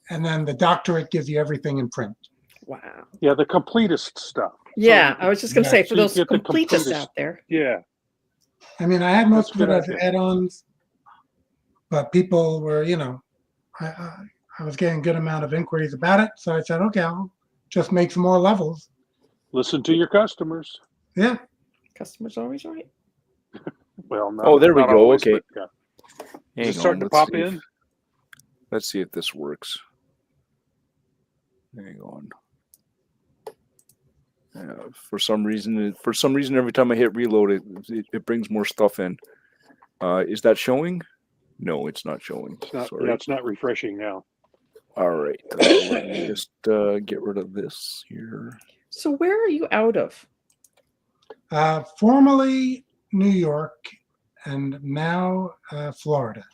Speaker 9: And then the doctorate gives you everything in print.
Speaker 6: Wow.
Speaker 7: Yeah, the completist stuff.
Speaker 6: Yeah, I was just going to say, for
Speaker 7: so you
Speaker 6: those
Speaker 7: get the
Speaker 6: completists
Speaker 7: completist-
Speaker 6: out there.
Speaker 7: Yeah.
Speaker 9: I mean, I had most
Speaker 7: That's
Speaker 9: of it
Speaker 7: a
Speaker 9: as
Speaker 7: good idea.
Speaker 9: add-ons, but people were, you know, I was getting a good amount of inquiries about it. So I said, okay, I'll just make some more levels.
Speaker 7: Listen to your customers.
Speaker 9: Yeah.
Speaker 6: Customers always right.
Speaker 7: Well, not,
Speaker 8: Oh, there we
Speaker 7: not
Speaker 8: go.
Speaker 7: always,
Speaker 8: Okay.
Speaker 7: but,
Speaker 8: Hang
Speaker 7: is it starting
Speaker 8: on,
Speaker 7: to
Speaker 8: let's
Speaker 7: pop
Speaker 8: see if-
Speaker 7: in?
Speaker 8: Let's see if this works. Hang on. For some reason, every time I hit reload, it brings more stuff in. Is that showing? No, it's not showing.
Speaker 7: It's not,
Speaker 8: Sorry.
Speaker 7: yeah, it's not refreshing now.
Speaker 8: All right. Let me just get rid of this here.
Speaker 6: So where are you out of?
Speaker 9: Formerly New York and now Florida.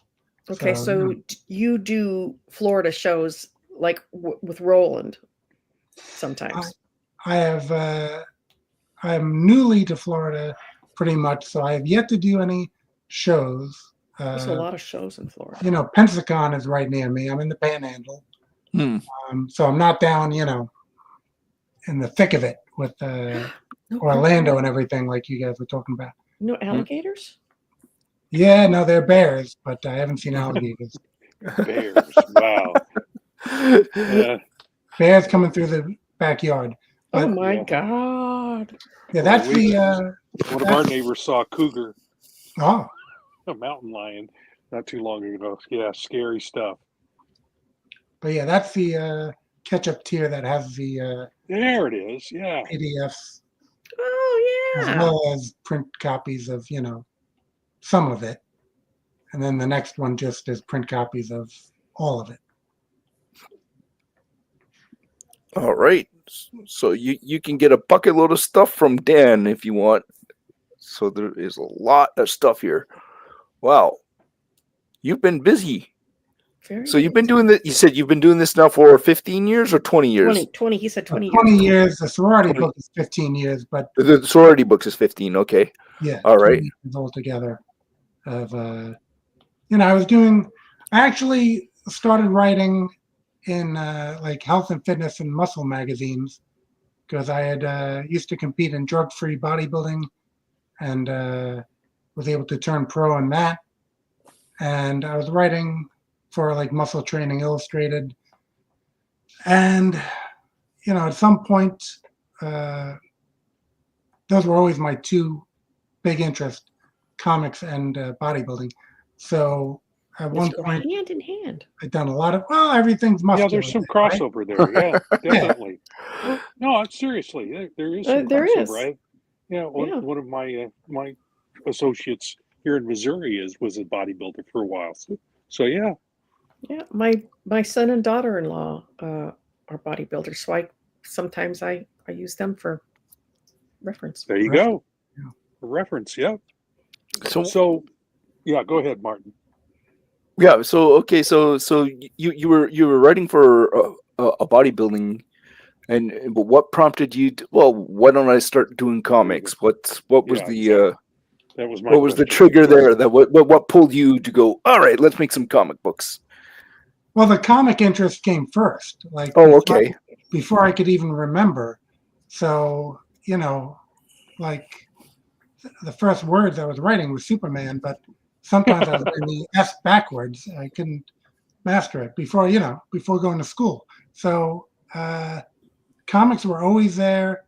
Speaker 6: Okay,
Speaker 9: So,
Speaker 6: so you do Florida shows like with Roland sometimes.
Speaker 9: I'm newly to Florida pretty much, so I have yet to do any shows.
Speaker 6: There's a lot of shows in Florida.
Speaker 9: You know, Pensacon is right near me. I'm in the Panhandle. So I'm not down, you know, in the thick of it with Orlando and everything like you guys were talking about.
Speaker 6: No alligators?
Speaker 9: Yeah, no, they're bears, but I haven't seen alligators.
Speaker 7: Bears. Wow.
Speaker 9: Bears coming through the backyard.
Speaker 6: Oh
Speaker 9: But,
Speaker 6: my God.
Speaker 9: yeah, that's
Speaker 7: One of our neighbors saw a cougar,
Speaker 9: oh,
Speaker 7: a mountain lion, not too long ago. Yeah, scary stuff.
Speaker 9: but yeah, that's the catch-up tier that has the
Speaker 7: There it is. Yeah.
Speaker 9: PDFs
Speaker 6: Oh
Speaker 9: as
Speaker 6: yeah.
Speaker 9: well as print copies of, you know, some of it. And then the next one just is print copies of all of it.
Speaker 8: All right. So you can get a bucket load of stuff from Dan if you want. So there is a lot of stuff here. Wow. You've been busy.
Speaker 6: Very
Speaker 8: So you've been doing that. You said you've been doing this now for 15 years or 20 years?
Speaker 6: 20, he said 20 years.
Speaker 9: 20 years. The sorority
Speaker 8: 20.
Speaker 9: book is 15 years, but
Speaker 8: The sorority books is 15. Okay.
Speaker 9: yeah,
Speaker 8: All right.
Speaker 9: 20 years altogether. Of you know, I actually started writing in like health and fitness and muscle magazines because I had used to compete in drug-free bodybuilding and was able to turn pro in that. And I was writing for like Muscle Training Illustrated. And, you know, at some point, those were always my two big interests, comics and bodybuilding. So at one
Speaker 6: Go
Speaker 9: point,
Speaker 6: hand in hand.
Speaker 9: I've done a lot of, well, everything's muscular.
Speaker 7: Yeah, there's some
Speaker 9: right?
Speaker 7: crossover there. Yeah, definitely. No, seriously, there is some
Speaker 6: There
Speaker 7: crossover.
Speaker 6: is.
Speaker 7: Right? Yeah, one of my my associates here in Missouri was a bodybuilder for a while. So yeah.
Speaker 6: Yeah, my son and daughter-in-law are bodybuilders, so sometimes I use them for reference.
Speaker 7: There you go. A reference, yeah. So yeah, go ahead, Martin.
Speaker 8: Yeah. So okay. So you were writing for a bodybuilding, but what prompted you? Well, why don't I start doing comics? What was the
Speaker 7: that was my
Speaker 8: what was the
Speaker 7: question.
Speaker 8: trigger there? That what pulled you to go? All right, let's make some comic books.
Speaker 9: Well, the comic interest came first. Like,
Speaker 8: okay.
Speaker 9: Before I could even remember. So, you know, like the first words I was writing was Superman, but sometimes I was in the S backwards. I couldn't master it before going to school. So comics were always there.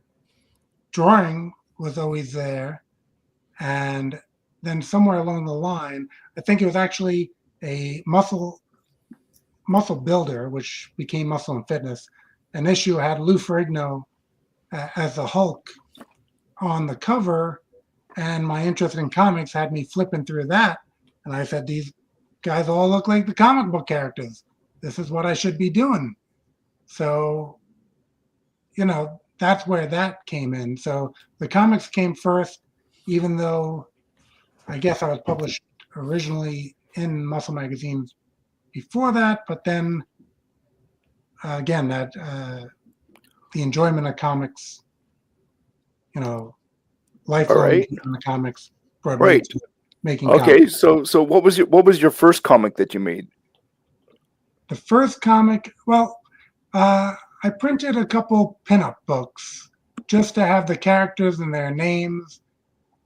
Speaker 9: Drawing was always there. And then somewhere along the line, I think it was actually a muscle builder, which became Muscle and Fitness. An issue had Lou Ferrigno as the Hulk on the cover, and my interest in comics had me flipping through that. And I said, these guys all look like the comic book characters. This is what I should be doing. So, you know, that's where that came in. So the comics came first, even though I guess I was published originally in Muscle magazines before that, but then again, that the enjoyment of comics, lifelong
Speaker 8: All right.
Speaker 9: enjoyment of comics brought me
Speaker 8: Right.
Speaker 9: to making
Speaker 8: Okay.
Speaker 9: comics.
Speaker 8: So what was your first comic that you made?
Speaker 9: The first comic, well, I printed a couple pinup books just to have the characters and their names,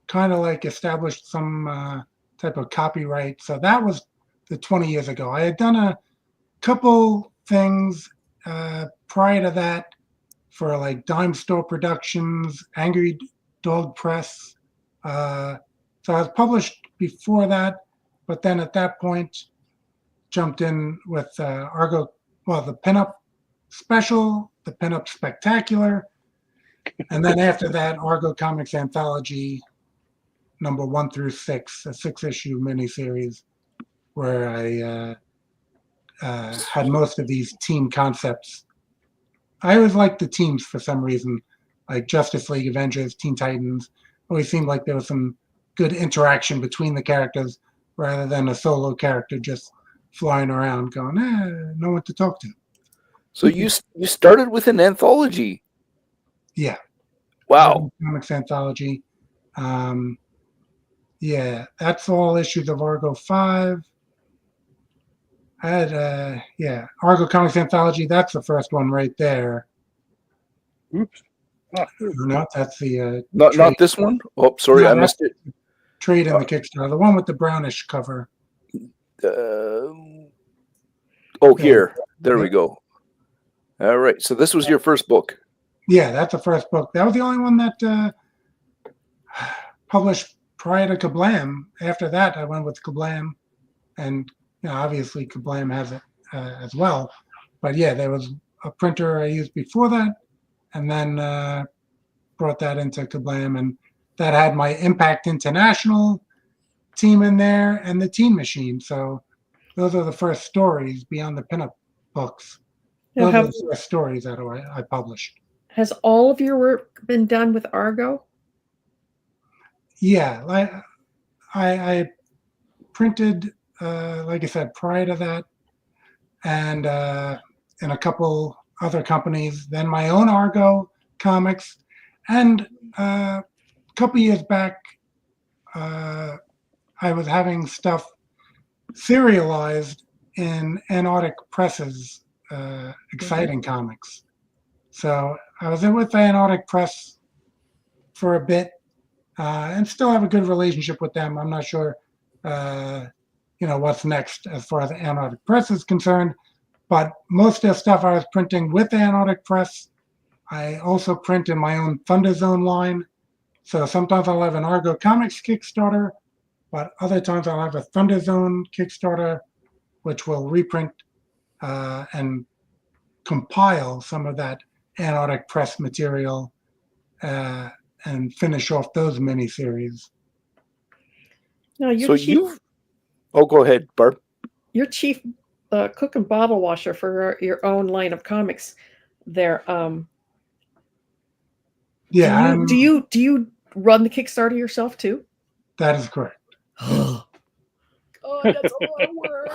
Speaker 9: kind of like established some type of copyright. So that was the 20 years ago. I had done a couple things prior to that for like Dime Store Productions, Angry Dog Press. So I was published before that, but then at that point jumped in with Argo, well, the pinup special, the pinup spectacular, and then after that, Argo Comics Anthology number 1 through 6, a 6-issue miniseries where I had most of these team concepts. I always liked the teams for some reason, like Justice League, Avengers, Teen Titans. Always seemed like there was some good interaction between the characters rather than a solo character just flying around going, no one to talk to.
Speaker 8: So you started with an anthology.
Speaker 9: Yeah.
Speaker 8: Wow.
Speaker 9: Argo Comics Anthology. Yeah, that's all issues of Argo 5. I had, Argo Comics Anthology. That's the first one right there.
Speaker 7: Oops.
Speaker 9: No, that's the
Speaker 8: Not this one. Oh, sorry,
Speaker 9: No,
Speaker 8: I missed it.
Speaker 9: trade in the Kickstarter, the one with the brownish cover.
Speaker 8: Here. There we go. All right. So this was your first book.
Speaker 9: Yeah, that's the first book. That was the only one that published prior to Kablam. After that, I went with Kablam, and obviously Kablam has it as well. But yeah, there was a printer I used before that, and then brought that into Kablam, and that had my Impact International team in there and the Teen Machine. So those are the first stories beyond the pinup books. Those are the first stories that I published.
Speaker 6: Has all of your work been done with Argo?
Speaker 9: Yeah, I printed, like I said, prior to that, and in a couple other companies. Then my own Argo comics, and a couple years back, I was having stuff serialized in Antarctic Press's exciting comics. So I was in with the Antarctic Press for a bit, and still have a good relationship with them. I'm not sure, what's next as far as the Antarctic Press is concerned, but most of the stuff I was printing with the Antarctic Press. I also print in my own Thunder Zone line. So sometimes I'll have an Argo Comics Kickstarter, but other times I'll have a Thunder Zone Kickstarter, which will reprint and compile some of that Antarctic Press material and finish off those miniseries.
Speaker 6: No,
Speaker 8: go ahead, Barb.
Speaker 6: Your chief cook and bottle washer for your own line of comics there.
Speaker 9: Yeah.
Speaker 6: Do you run the Kickstarter yourself too?
Speaker 9: That is correct.
Speaker 6: Oh, that's a lot of work.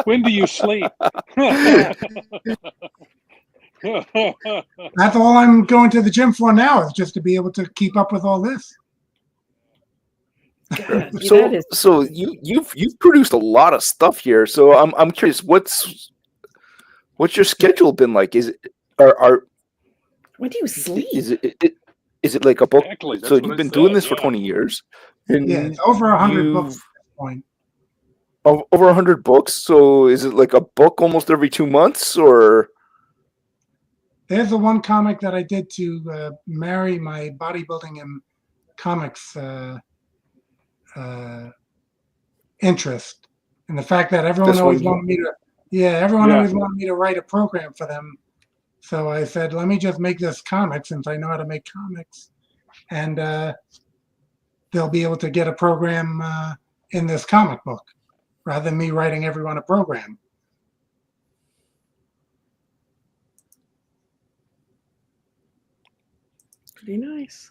Speaker 7: When do you sleep?
Speaker 9: That's all I'm going to the gym for now, is just to be able to keep up with all this.
Speaker 6: God,
Speaker 8: so you've produced a lot of stuff here. So I'm curious, what's your schedule been like? Is it
Speaker 6: when do you sleep?
Speaker 8: Is it like a book?
Speaker 7: Exactly,
Speaker 8: So you've been doing this for 20 years. And
Speaker 9: yeah, it's over 100 books at this point.
Speaker 8: Over 100 books. So is it like a book almost every 2 months, or?
Speaker 9: There's the one comic that I did to marry my bodybuilding and comics interest, and the fact that everyone always wanted me to write a program for them. So I said, let me just make this comic since I know how to make comics, and they'll be able to get a program in this comic book rather than me writing everyone a program.
Speaker 6: Pretty nice.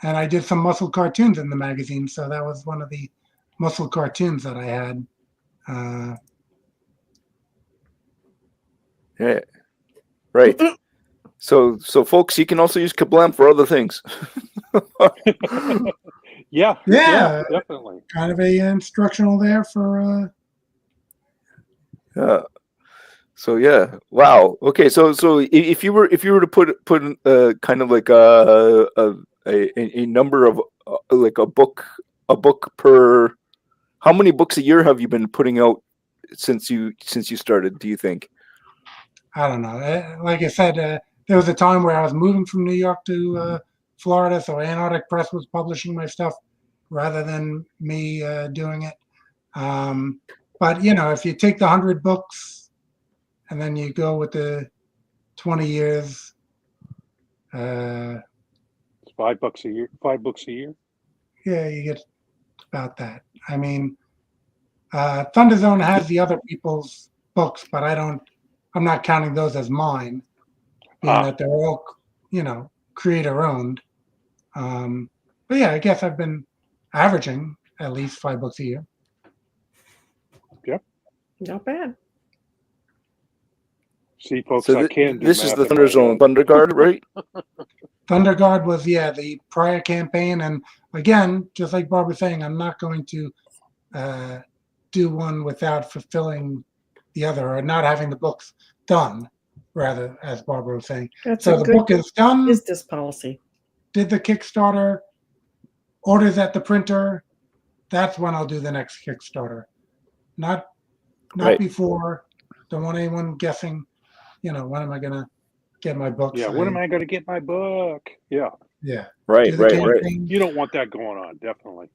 Speaker 9: And I did some muscle cartoons in the magazine, so that was one of the muscle cartoons that I had.
Speaker 8: Yeah. Right. So folks, you can also use Kablam for other things.
Speaker 7: Yeah,
Speaker 9: Yeah,
Speaker 7: definitely.
Speaker 9: kind of a instructional there for.
Speaker 8: So yeah, wow. Okay, so if you were to put kind of like a number of like a book per, how many books a year have you been putting out since you started? Do you think?
Speaker 9: I don't know. Like I said, there was a time where I was moving from New York to Florida, so Antarctic Press was publishing my stuff rather than me doing it. But if you take the 100 books and then you go with the 20 years,
Speaker 7: It's $5 a year. $5 a year.
Speaker 9: yeah, you get about that. I mean, Thunder Zone has the other people's books, but I'm not counting those as mine, being that they're all, creator owned. But yeah, I guess I've been averaging at least 5 books a year.
Speaker 7: Yep.
Speaker 6: Not bad.
Speaker 7: See, folks,
Speaker 8: So
Speaker 7: I can do
Speaker 8: this is
Speaker 7: math
Speaker 8: the
Speaker 7: in
Speaker 8: Thunder
Speaker 7: my
Speaker 8: Zone
Speaker 7: head.
Speaker 8: Thunder Guard, right?
Speaker 9: Thunder Guard was, the prior campaign. And again, just like Bob was saying, I'm not going to do one without fulfilling the other or not having the books done, rather, as Barbara was saying.
Speaker 6: That's
Speaker 9: So
Speaker 6: a
Speaker 9: the
Speaker 6: good
Speaker 9: book is done,
Speaker 6: business policy.
Speaker 9: did the Kickstarter, orders at the printer, that's when I'll do the next Kickstarter. Not
Speaker 8: Right.
Speaker 9: before. Don't want anyone guessing, when am I going to get my books?
Speaker 7: Yeah, when am I going to get my book? Yeah.
Speaker 9: Yeah.
Speaker 8: Right,
Speaker 9: Do the
Speaker 8: right.
Speaker 9: campaign.
Speaker 7: You don't want that going on, definitely.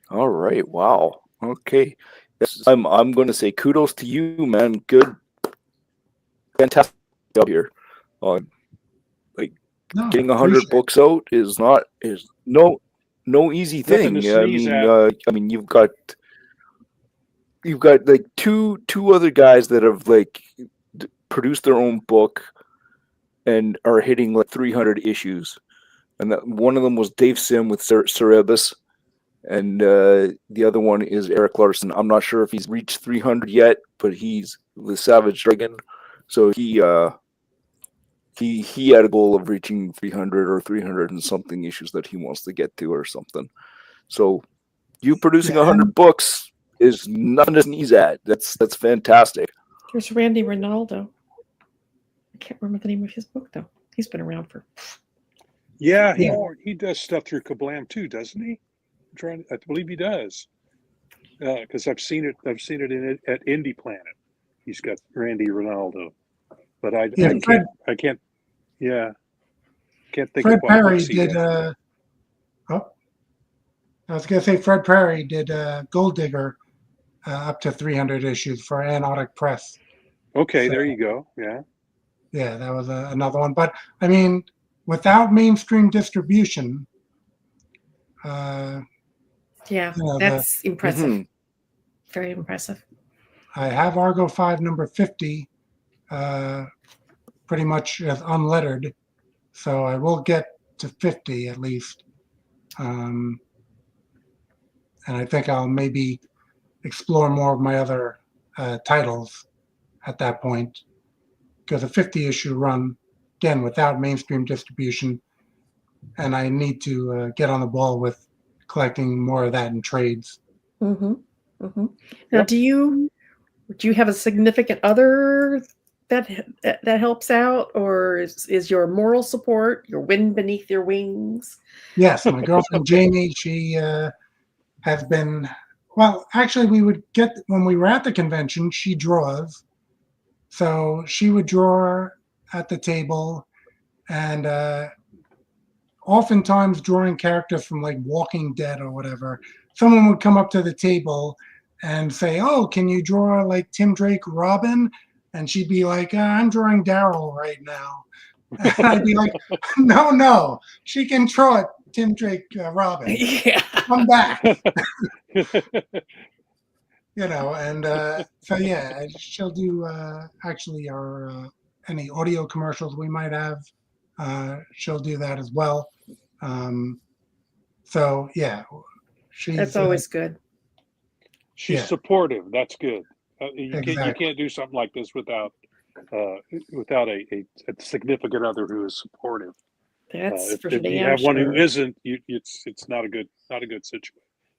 Speaker 8: All right. Wow. Okay. Yes, I'm going to say kudos to you, man. Good, fantastic job here.
Speaker 9: No,
Speaker 8: Getting 100
Speaker 9: appreciate it.
Speaker 8: books out is no easy
Speaker 7: Nothing
Speaker 8: thing.
Speaker 7: to sneeze at.
Speaker 8: You've got like two other guys that have like produced their own book and are hitting like 300 issues, and that one of them was Dave Sim with Cerebus, and the other one is Eric Larson. I'm not sure if he's reached 300 yet, but he's with Savage Dragon, so he had a goal of reaching 300 or 300 and something issues that he wants to get to or something. So you producing 100 books is nothing to sneeze at. That's fantastic.
Speaker 6: There's Randy Ronaldo. I can't remember the name of his book though. He's been around for.
Speaker 7: Yeah, he does stuff through Kablam too, doesn't he? I believe he does. Because I've seen it at Indie Planet. He's got Randy Ronaldo, but I can't. Yeah, can't think
Speaker 9: Fred
Speaker 7: of what
Speaker 9: Perry
Speaker 7: books he
Speaker 9: did.
Speaker 7: has.
Speaker 9: I was going to say Fred Perry did Gold Digger up to 300 issues for Antarctic Press.
Speaker 7: Okay,
Speaker 9: So,
Speaker 7: there you go. Yeah.
Speaker 9: Yeah, that was another one. But I mean, without mainstream distribution,
Speaker 6: That's impressive.
Speaker 8: Mm-hmm.
Speaker 6: Very impressive.
Speaker 9: I have Argo 5 number 50 pretty much as unlettered, so I will get to 50 at least. And I think I'll maybe explore more of my other titles at that point, because a 50 issue run, again, without mainstream distribution, and I need to get on the ball with collecting more of that in trades.
Speaker 6: Mm-hmm. Mm-hmm. Now, do you have a significant other that helps out, or is your moral support your wind beneath your wings?
Speaker 9: Yes, my girlfriend Jamie, she has been, well, actually we would get, when we were at the convention, she draws. So she would draw at the table, and oftentimes drawing characters from like Walking Dead or whatever. Someone would come up to the table and say, "Oh, can you draw like Tim Drake Robin?" And she'd be like, "I'm drawing Daryl right now." And I'd be like, No, she can draw it, Tim Drake Robin.
Speaker 6: Yeah.
Speaker 9: Come back. And so yeah, she'll do actually our any audio commercials we might have. She'll do that as well. So yeah,
Speaker 6: That's always good.
Speaker 7: She's supportive. That's good. You
Speaker 9: Exactly.
Speaker 7: can't do something like this without a significant other who is supportive.
Speaker 6: That's for
Speaker 7: If you
Speaker 6: damn
Speaker 7: have one who
Speaker 6: sure.
Speaker 7: isn't, it's not a good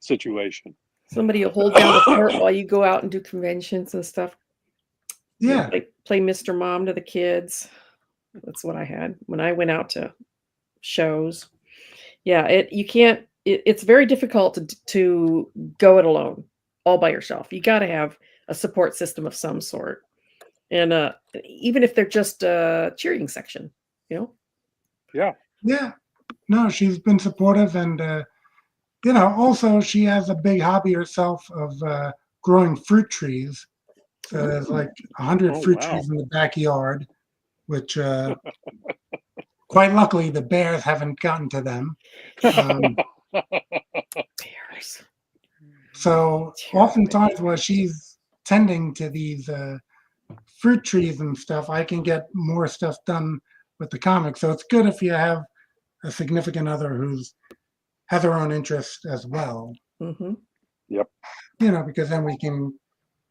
Speaker 7: situation.
Speaker 6: Somebody will hold down the fort while you go out and do conventions and stuff. You know,
Speaker 9: Yeah.
Speaker 6: play Mr. Mom to the kids. That's what I had when I went out to shows. Yeah, it's very difficult to go it alone, all by yourself. You got to have a support system of some sort, and even if they're just a cheering section, you know.
Speaker 7: Yeah.
Speaker 9: Yeah. No, she's been supportive, and also she has a big hobby herself of growing fruit trees. So there's like 100
Speaker 7: Oh,
Speaker 9: fruit
Speaker 7: wow.
Speaker 9: trees in the backyard, which quite luckily the bears haven't gotten to them.
Speaker 6: Bears.
Speaker 9: So oftentimes while she's tending to these fruit trees and stuff, I can get more stuff done with the comics. So it's good if you have a significant other who's has her own interest as well.
Speaker 6: Mm-hmm.
Speaker 7: Yep.
Speaker 9: Because then we can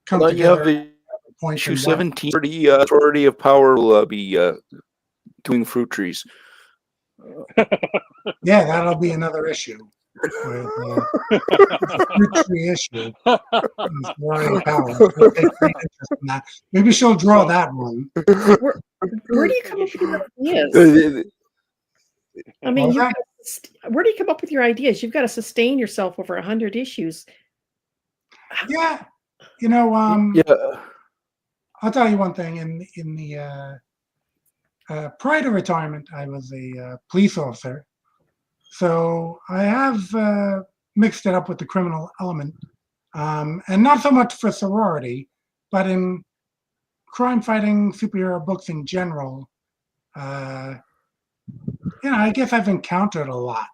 Speaker 9: come
Speaker 8: Well, you have
Speaker 9: together.
Speaker 8: issue 17. The Sorority of Power will be doing fruit trees.
Speaker 9: Yeah, that'll be another issue. With, the fruit tree issue. Sorority of Power. She'll take great interest in that. Maybe she'll draw that one.
Speaker 6: Where do you come up with your ideas? I mean, where do you come up with your ideas? You've got to sustain yourself over 100 issues.
Speaker 9: Yeah. I'll tell you one thing. In the prior to retirement, I was a police officer. So I have mixed it up with the criminal element. And not so much for sorority, but in crime fighting superhero books in general, I guess I've encountered a lot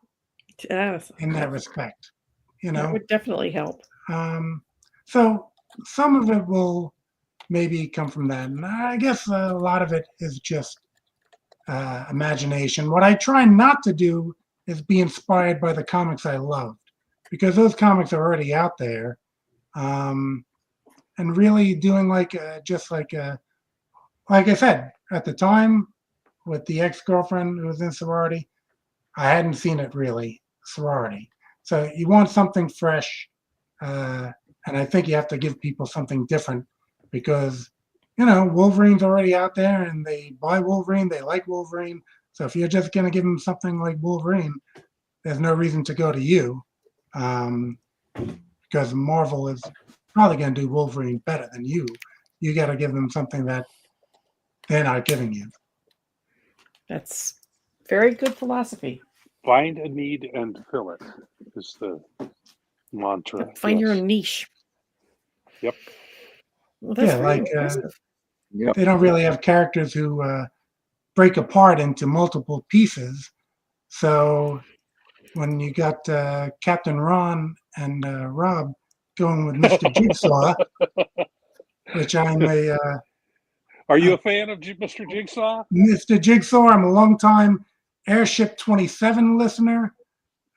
Speaker 9: in that respect.
Speaker 6: That would definitely help.
Speaker 9: So some of it will maybe come from that. And I guess a lot of it is just imagination. What I try not to do is be inspired by the comics I loved, because those comics are already out there. And really doing like I said, at the time with the ex-girlfriend who was in sorority, I hadn't seen it really, sorority. So you want something fresh. And I think you have to give people something different because, Wolverine's already out there and they buy Wolverine, they like Wolverine. So if you're just going to give them something like Wolverine, there's no reason to go to you, because Marvel is probably going to do Wolverine better than you. You got to give them something that they're not giving you.
Speaker 6: That's very good philosophy.
Speaker 7: Find a need and fill it is the mantra.
Speaker 6: Find your own niche.
Speaker 7: Yep.
Speaker 6: Well, that's very
Speaker 9: impressive. They don't really have characters who break apart into multiple pieces. So when you got Captain Ron and Rob going with Mr. Jigsaw, which I'm a...
Speaker 7: Are you a fan of Mr. Jigsaw?
Speaker 9: Mr. Jigsaw, I'm a long-time Airship 27 listener.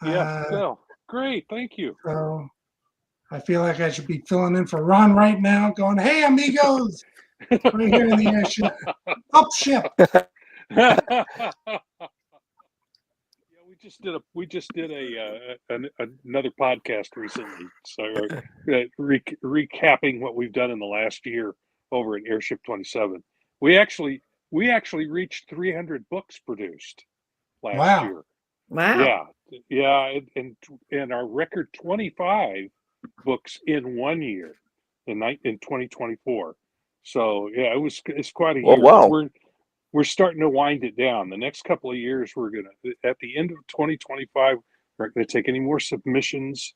Speaker 7: Yeah, great, thank you.
Speaker 9: So I feel like I should be filling in for Ron right now, going, "Hey, amigos, right here in the airship, up ship."
Speaker 7: We just did another podcast recently, so recapping what we've done in the last year over at Airship 27. We actually reached 300 books produced last year.
Speaker 6: Wow.
Speaker 7: Yeah, and our record 25 books in 1 year in 2024. So yeah, it's quite a year.
Speaker 8: Wow.
Speaker 7: We're starting to wind it down. The next couple of years, we're gonna, at the end of 2025, we're not gonna take any more submissions.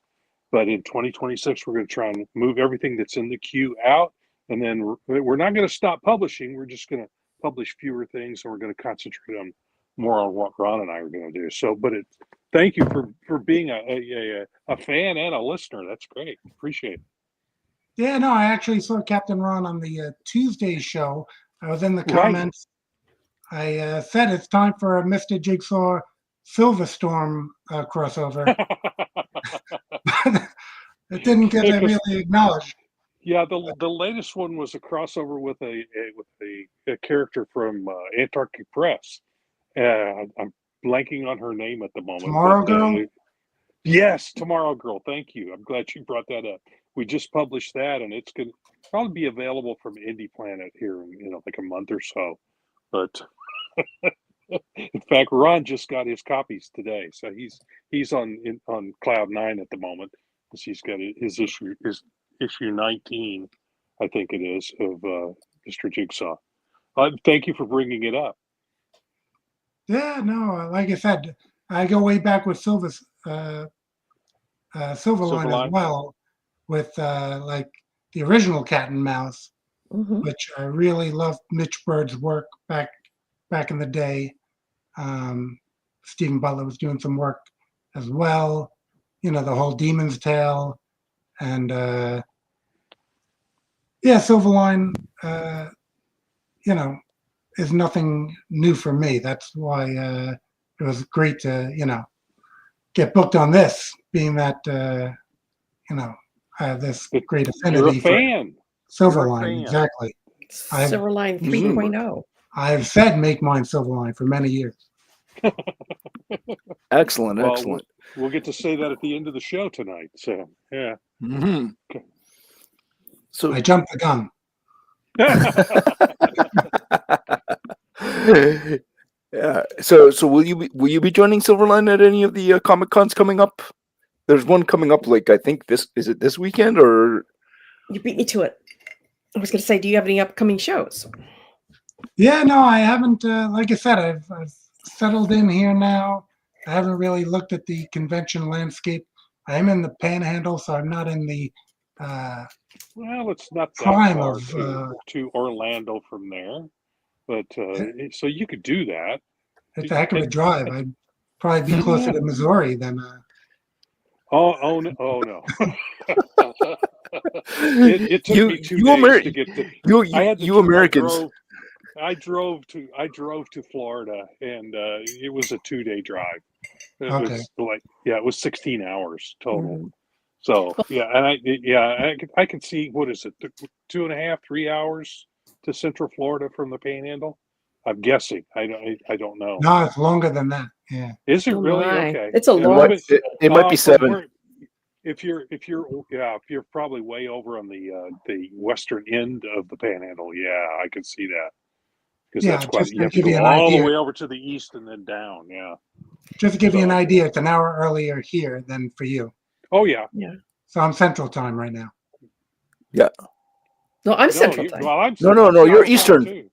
Speaker 7: But in 2026, we're gonna try and move everything that's in the queue out, and then we're not gonna stop publishing. We're just gonna publish fewer things, and we're gonna concentrate on more on what Ron and I are gonna do. So, thank you for being a fan and a listener. That's great. Appreciate it.
Speaker 9: Yeah, no, I actually saw Captain Ron on the Tuesday show. I was in the comments. Right. I said it's time for a Mr. Jigsaw Silverstorm crossover. But it didn't get really acknowledged.
Speaker 7: Yeah, the latest one was a crossover with a character from Antarctic Press. I'm blanking on her name at the moment.
Speaker 9: Tomorrow Girl?
Speaker 7: Yes, Tomorrow Girl. Thank you. I'm glad you brought that up. We just published that, and it's going to probably be available from Indie Planet here in like a month or so. But in fact, Ron just got his copies today, so he's on cloud 9 at the moment because he's got his issue 19, I think it is, of Mr. Jigsaw. Thank you for bringing it up.
Speaker 9: Yeah, no, like I said, I go way back with Silverline
Speaker 7: Silverline.
Speaker 9: as well, with like the original Cat and Mouse,
Speaker 6: Mhm.
Speaker 9: which I really loved Mitch Bird's work back in the day. Stephen Butler was doing some work as well. You know, the whole Demon's Tale, and yeah, Silverline. You know, is nothing new for me. That's why it was great to get booked on this, being that I have this great
Speaker 7: You're a
Speaker 9: affinity for
Speaker 7: fan.
Speaker 9: Silverline. Exactly.
Speaker 6: Silverline 3.0.
Speaker 9: I've said make mine Silverline for many years.
Speaker 8: Excellent,
Speaker 7: Well,
Speaker 8: excellent.
Speaker 7: We'll get to say that at the end of the show tonight. So yeah.
Speaker 8: Mm-hmm.
Speaker 7: Okay.
Speaker 8: So
Speaker 9: I jumped the gun.
Speaker 8: Yeah. So will you be joining Silverline at any of the Comic Cons coming up? There's one coming up. Like I think is it this weekend or?
Speaker 6: You beat me to it. I was going to say, do you have any upcoming shows?
Speaker 9: Yeah, no, I haven't. Like I said, I've settled in here now. I haven't really looked at the convention landscape. I am in the Panhandle, so I'm not in the
Speaker 7: Well, it's not that
Speaker 9: prime
Speaker 7: far
Speaker 9: of.
Speaker 7: to Orlando from there, but so you could do that.
Speaker 9: It's a heck of a drive. I'd probably be closer to Missouri than.
Speaker 7: Oh no! It took me 2 days to get to. I had
Speaker 8: you Americans.
Speaker 7: I drove to Florida, and it was a 2-day drive. It
Speaker 9: Okay.
Speaker 7: was it was 16 hours total.
Speaker 6: Mhm.
Speaker 7: So yeah, and I can see, what is it, 2.5, 3 hours to Central Florida from the Panhandle? I'm guessing. I don't know.
Speaker 9: No, it's longer than that. Yeah.
Speaker 7: Is it
Speaker 6: Oh
Speaker 7: really?
Speaker 6: my.
Speaker 7: Okay.
Speaker 6: It's a
Speaker 7: Yeah,
Speaker 6: long.
Speaker 7: but-
Speaker 8: It might be
Speaker 7: from
Speaker 8: 7.
Speaker 7: if you're probably way over on the western end of the Panhandle, yeah, I can see that, because
Speaker 9: Yeah,
Speaker 7: that's quite.
Speaker 9: just
Speaker 7: You
Speaker 9: to
Speaker 7: have to
Speaker 9: give you
Speaker 7: go
Speaker 9: an
Speaker 7: all the
Speaker 9: idea.
Speaker 7: way over to the east and then down. Yeah.
Speaker 9: Just to give you an
Speaker 7: So-
Speaker 9: idea, it's an hour earlier here than for you.
Speaker 7: Oh yeah.
Speaker 9: So I'm Central Time right now.
Speaker 6: No, I'm
Speaker 7: No,
Speaker 6: Central Time.
Speaker 7: well, I'm
Speaker 8: No,
Speaker 7: I'm
Speaker 8: you're
Speaker 7: Central
Speaker 8: Eastern.
Speaker 7: too.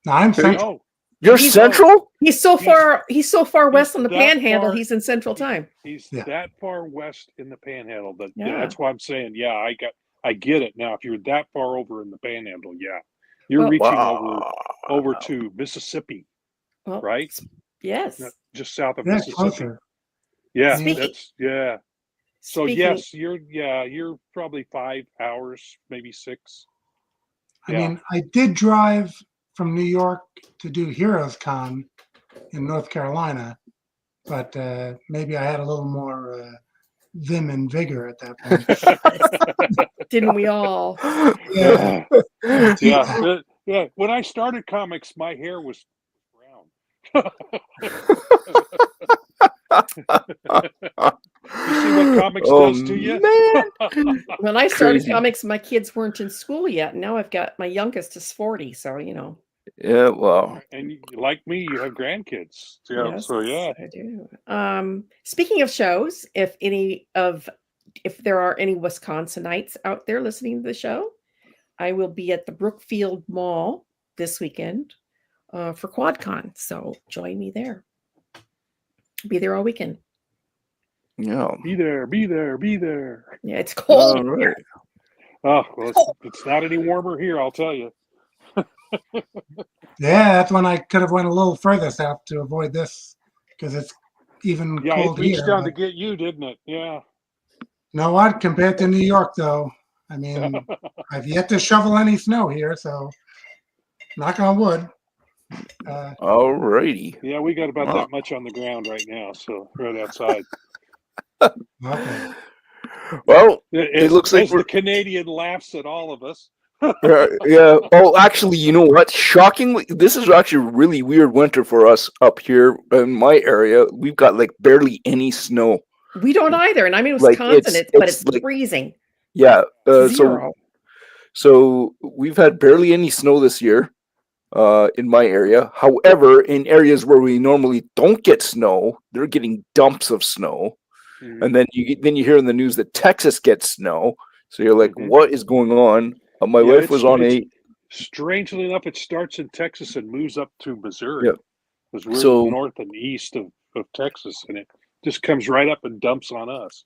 Speaker 9: No, I'm Central.
Speaker 7: No,
Speaker 8: You're
Speaker 6: He's-
Speaker 8: Central.
Speaker 6: He's so far. He's so far west on the
Speaker 7: that
Speaker 6: Panhandle.
Speaker 7: far-
Speaker 6: He's in Central Time.
Speaker 7: he's
Speaker 9: Yeah.
Speaker 7: that far west in the Panhandle. But
Speaker 6: Yeah.
Speaker 7: that's why I'm saying, yeah, I get it now. If you're that far over in the Panhandle, yeah, you're
Speaker 6: Well-
Speaker 7: reaching
Speaker 8: Wow.
Speaker 7: over to Mississippi,
Speaker 6: Well,
Speaker 7: right?
Speaker 6: Yes.
Speaker 7: Just south of
Speaker 9: Yeah,
Speaker 7: Mississippi.
Speaker 9: closer.
Speaker 7: Yeah,
Speaker 6: Speaking-
Speaker 7: that's yeah. So
Speaker 6: Speaking-
Speaker 7: yes, you're probably 5 hours, maybe 6.
Speaker 9: I
Speaker 7: Yeah.
Speaker 9: mean, I did drive from New York to do Heroes Con in North Carolina, but maybe I had a little more vim and vigor at that point.
Speaker 6: Didn't we all?
Speaker 9: Yeah.
Speaker 7: Yeah. When I started comics, my hair was brown. You see what comics does to you?
Speaker 8: Man.
Speaker 6: When I started
Speaker 8: Crazy.
Speaker 6: comics, my kids weren't in school yet. Now I've got my youngest is 40, so
Speaker 8: Yeah. Well.
Speaker 7: And like me, you have grandkids. Yeah.
Speaker 6: Yes,
Speaker 7: So yeah.
Speaker 6: I do. Speaking of shows, if there are any Wisconsinites out there listening to the show, I will be at the Brookfield Mall this weekend for QuadCon. So join me there. Be there all weekend.
Speaker 8: Yeah.
Speaker 7: Be there.
Speaker 6: Yeah, it's cold.
Speaker 8: All right.
Speaker 7: Oh, well, it's not any warmer here, I'll tell you.
Speaker 9: Yeah, that's when I could have went a little further south to avoid this, because it's even
Speaker 7: Yeah, it
Speaker 9: cold
Speaker 7: reached
Speaker 9: here.
Speaker 7: down to
Speaker 9: but
Speaker 7: get you, didn't it? Yeah.
Speaker 9: you know what? Compared to New York, though, I mean, I've yet to shovel any snow here, so knock on wood.
Speaker 8: All righty.
Speaker 7: Yeah, we got about
Speaker 8: Oh.
Speaker 7: that much on the ground right now, so right outside.
Speaker 9: Okay.
Speaker 8: Well, it looks like
Speaker 7: as the Canadian laughs at all of us.
Speaker 8: yeah. Oh, actually, you know what? Shockingly, this is actually a really weird winter for us up here in my area. We've got like barely any snow.
Speaker 6: We don't either. And I'm in
Speaker 8: Like
Speaker 6: Wisconsin, but it's
Speaker 8: like,
Speaker 6: freezing.
Speaker 8: yeah.
Speaker 6: Zero.
Speaker 8: So we've had barely any snow this year in my area. However, in areas where we normally don't get snow, they're getting dumps of snow. And then you hear in the news that Texas gets snow. So you're like, what is going on? My wife was on a.
Speaker 7: Strangely enough, it starts in Texas and moves up to Missouri.
Speaker 8: Yeah.
Speaker 7: Because we're north and east of Texas, and it just comes right up and dumps on us.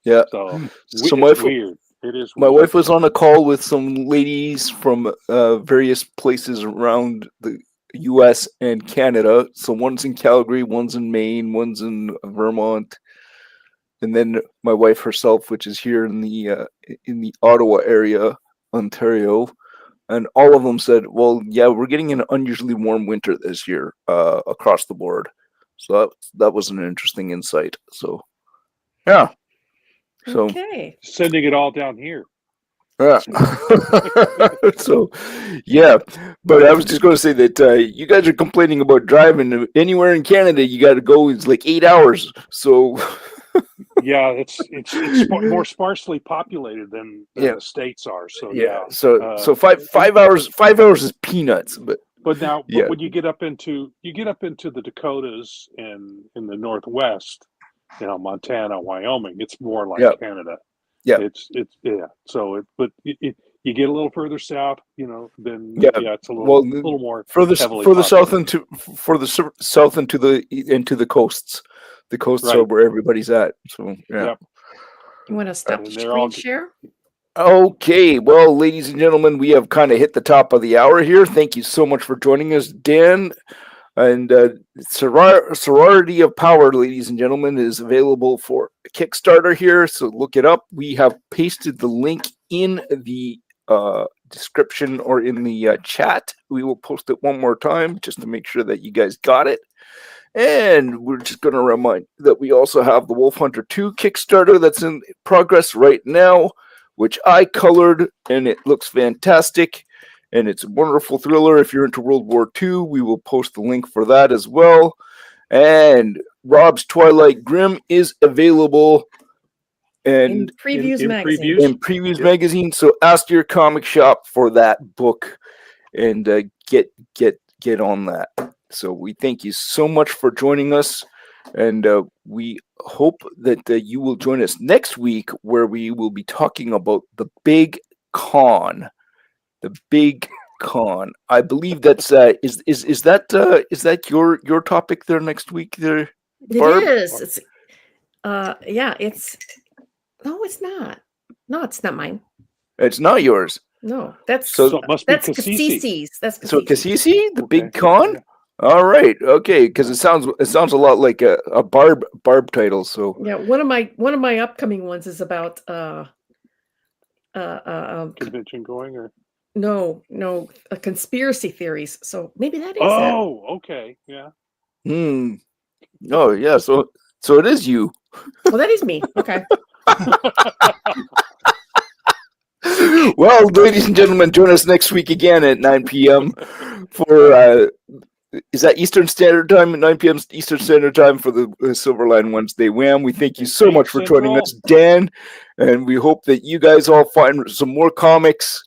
Speaker 8: Yeah.
Speaker 7: So
Speaker 8: it's
Speaker 7: weird. It is.
Speaker 8: My
Speaker 7: weird.
Speaker 8: wife was on a call with some ladies from various places around the U.S. and Canada. So one's in Calgary, one's in Maine, one's in Vermont, and then my wife herself, which is here in the Ottawa area, Ontario. And all of them said, well, yeah, we're getting an unusually warm winter this year across the board. So that was an interesting insight. So, yeah. So
Speaker 6: Okay.
Speaker 7: Sending it all down here.
Speaker 8: Yeah. So, yeah. But I was just going to say that you guys are complaining about driving anywhere in Canada. You got to go. It's like 8 hours. So.
Speaker 7: Yeah, it's more sparsely populated than the states are. So
Speaker 8: yeah. So 5 hours. 5 hours is peanuts. But
Speaker 7: when you get up into the Dakotas and in the Northwest, Montana, Wyoming, it's more like Canada.
Speaker 8: Yeah.
Speaker 7: It's So you get a little further south, then it's a little more
Speaker 8: further
Speaker 7: heavily
Speaker 8: south
Speaker 7: populated.
Speaker 8: into the coasts. The coasts are where everybody's at. So yeah.
Speaker 6: You want to stop the screen share?
Speaker 8: Okay, well, ladies and gentlemen, we have kind of hit the top of the hour here. Thank you so much for joining us, Dan. And Sorority of Power, ladies and gentlemen, is available for Kickstarter here. So look it up. We have pasted the link in the description or in the chat. We will post it one more time just to make sure that you guys got it. And we're just going to remind that we also have the Wolf Hunter 2 Kickstarter that's in progress right now, which I colored, and it looks fantastic. And it's a wonderful thriller. If you're into World War II, we will post the link for that as well. And Rob's Twilight Grim is available
Speaker 6: in Previews magazine.
Speaker 8: In Previews magazine. So ask your comic shop for that book and get on that. So we thank you so much for joining us. And we hope that you will join us next week, where we will be talking about the Big Con. The Big Con. I believe that's is that your topic there next week there, Barb?
Speaker 6: It is. It's it's no, it's not. No, it's not mine.
Speaker 8: It's not yours.
Speaker 6: No, that's
Speaker 7: it must be
Speaker 6: Cassisi's. That's Cassisi.
Speaker 8: So Cassisi, the Big Con? Yeah. All right, okay, because it sounds a lot like a Barb title. So
Speaker 6: yeah, one of my upcoming ones is about
Speaker 7: convention going or
Speaker 6: no conspiracy theories. So maybe that is
Speaker 7: okay, yeah.
Speaker 8: Oh yeah, so it is you.
Speaker 6: Well, that is me. Okay.
Speaker 8: Well, ladies and gentlemen, join us next week again at 9 p.m. for is that Eastern Standard Time at 9 p.m. Eastern Standard Time for the Silverline Wednesday Wham. We thank you so much for joining us, Dan, and we hope that you guys all find some more comics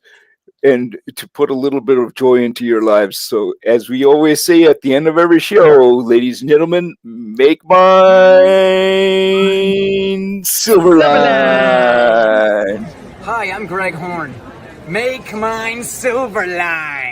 Speaker 8: and to put a little bit of joy into your lives. So, as we always say at the end of every show, ladies and gentlemen, make mine Silverline.
Speaker 10: Hi, I'm Greg Horn. Make mine Silverline.